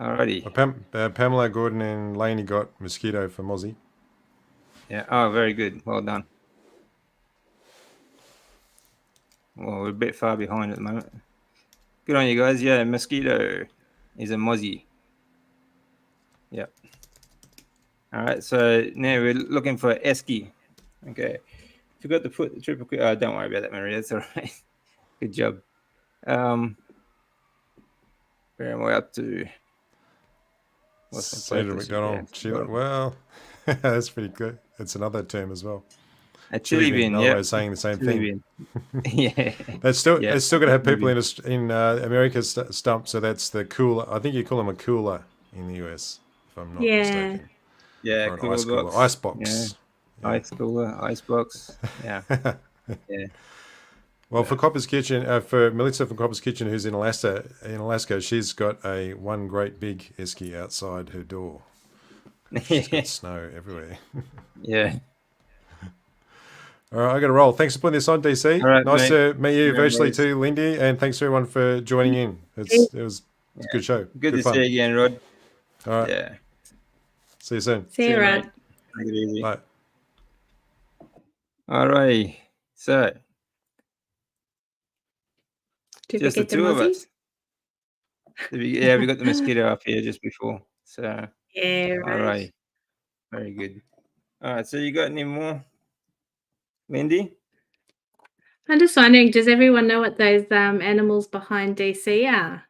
Alrighty. Pamela, Gordon, and Laney got mosquito for Mozzie. Yeah. Oh, very good. Well done. Well, we're a bit far behind at the moment. Good on you guys. Yeah, mosquito is a Mozzie. Yep. All right. So now we're looking for Esky. Okay. Forgot to put the triple. Don't worry about that, Mary. That's all right. Good job. Where am I up to? Sandra McDonald. Well, that's pretty good. It's another term as well. A chili bin. Another way of saying the same thing. Yeah. It's still going to have people in America stump. So that's the cooler. I think you call them a cooler in the US, if I'm not mistaken. Yeah, or an ice cooler. Ice box. Yeah. Ice cooler, ice box. Yeah. Yeah. Well, for Copper's Kitchen, for Melissa from Copper's Kitchen, who's in Alaska, she's got one great big esky outside her door. She's got snow everywhere. Yeah. All right, I got to roll. Thanks for putting this on, DC. Right, nice to meet you virtually too, Lindy, and thanks everyone for joining in. It was a good show. Good to fun. see you again, Rod. All right. Yeah. See you soon. See you, Rod. Take it easy. Bye. All right. So Did just the two of us. Yeah, we got the mosquito up here just before. So yeah, right. All right. Very good. All right. So you got any more, Lindy? I'm just wondering, does everyone know what those animals behind DC are?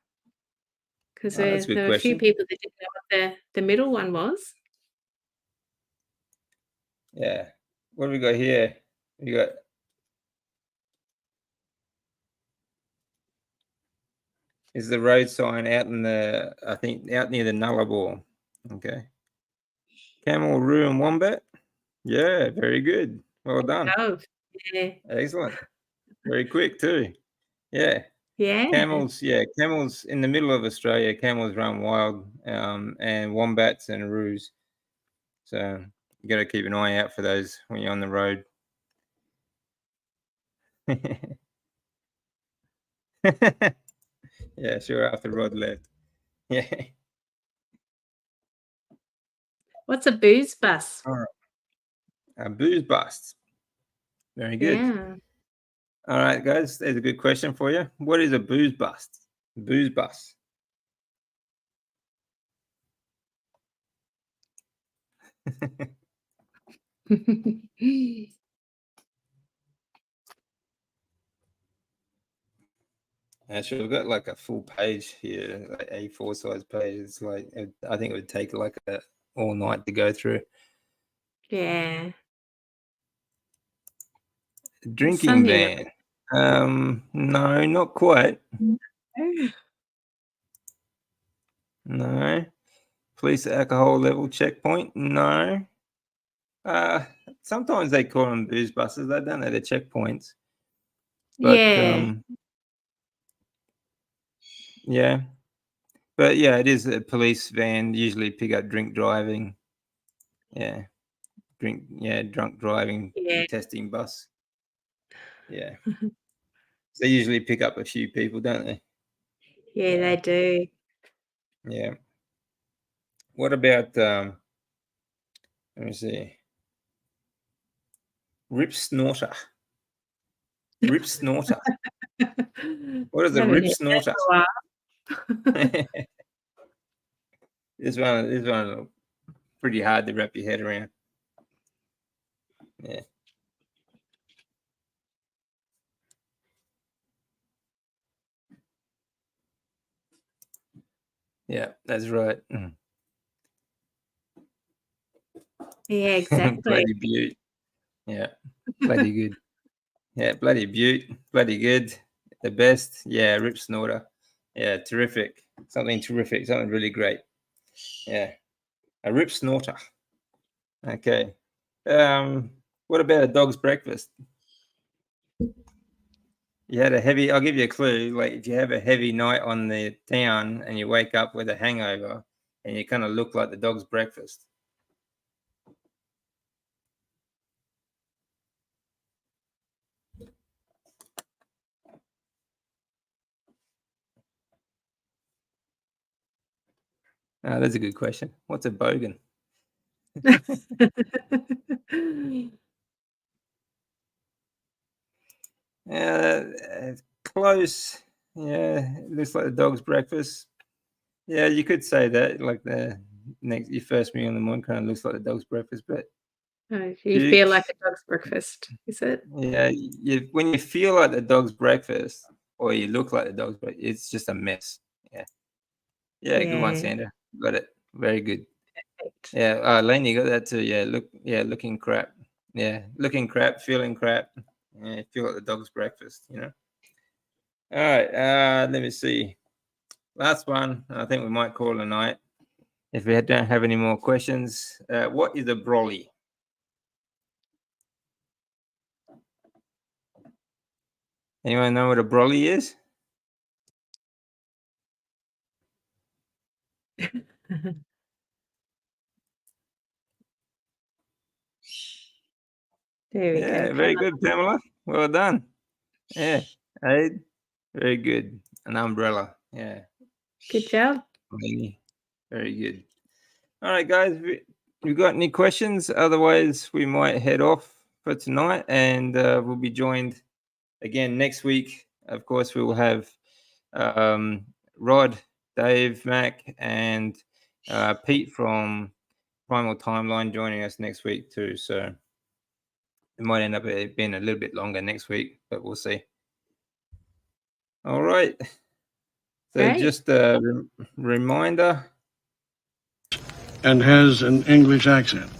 Because there were a few people that didn't know what the middle one was. Yeah. What have we got here? We got is the road sign out in the, I think, out near the Nullarbor. Okay. Camel, Roo, and Wombat. Yeah, very good. Well done. Oh, yeah. Excellent. Very quick too. Yeah. Yeah. Camels in the middle of Australia. Camels run wild, and wombats and roos. So you got to keep an eye out for those when you're on the road. Yeah, sure. After Rod left. Yeah. What's a booze bus? All right. A booze bust. Very good. Yeah. All right, guys. There's a good question for you. What is a booze bust? Booze bust. Actually, we've got like a full page here, like A4 size page. It's like, I think it would take like all night to go through. Yeah. Drinking Something ban. No, not quite. Oh, No. Police alcohol level checkpoint. No. Sometimes they call them booze buses. I don't know the checkpoints. But, yeah. yeah. But yeah, it is a police van. Usually pick up drink driving. Yeah. Drunk driving Yeah. testing bus. Yeah. They usually pick up a few people, don't they? Yeah, they do. Yeah. What about let me see. Rip snorter. Rip snorter. What is a Haven't rip heard that snorter? for a while. This one pretty hard to wrap your head around. Yeah. Yeah, that's right. Yeah, exactly. Bloody beaut. Yeah. Bloody good. Yeah, bloody beaut. Bloody good. The best. Yeah, rip snorter. Yeah, terrific. Something terrific. Something really great. Yeah. A rip snorter. Okay. What about a dog's breakfast? You had I'll give you a clue. Like if you have a heavy night on the town and you wake up with a hangover and you kind of look like the dog's breakfast. That's a good question. What's a bogan? Close. Yeah, it looks like the dog's breakfast. Yeah, you could say that. Like your first meal in the morning kind of looks like the dog's breakfast, but Oh, you feel like a dog's breakfast, is it? yeah, when you feel like the dog's breakfast or you look like the dog's breakfast, it's just a mess. Yeah, good one, Yeah. Sandra. Got it. Very good. Perfect. Yeah, Lane, you got that too. Yeah, looking crap. Yeah, looking crap, feeling crap. Yeah, feel like the dog's breakfast, you know. All right, let me see. Last one. I think we might call it a night if we don't have any more questions. What is a brolly? Anyone know what a brolly is? There we Yeah, go. very good, Pamela. Well done. Yeah, Aid. Very good. An umbrella. Yeah. Good job. Very good. All right, guys. We got any questions? Otherwise, we might head off for tonight, and we'll be joined again next week. Of course, we will have Rod, Dave, Mac, and Pete from Primal Timeline joining us next week too. So it might end up being a little bit longer next week, but we'll see. All right. So Great. just a reminder. And has an English accent.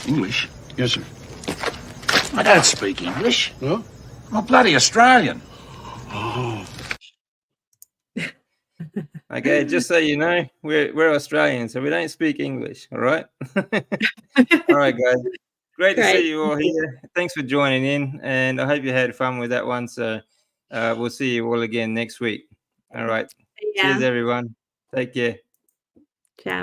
English? Yes, sir. I don't speak English. No? I'm a bloody Australian. Oh. Okay, just so you know, we're Australian, so we don't speak English. All right. All right, guys. Great to Great. see you all here. Thanks for joining in, and I hope you had fun with that one. So we'll see you all again next week. All right. Yeah. Cheers, everyone. Take care. Ciao.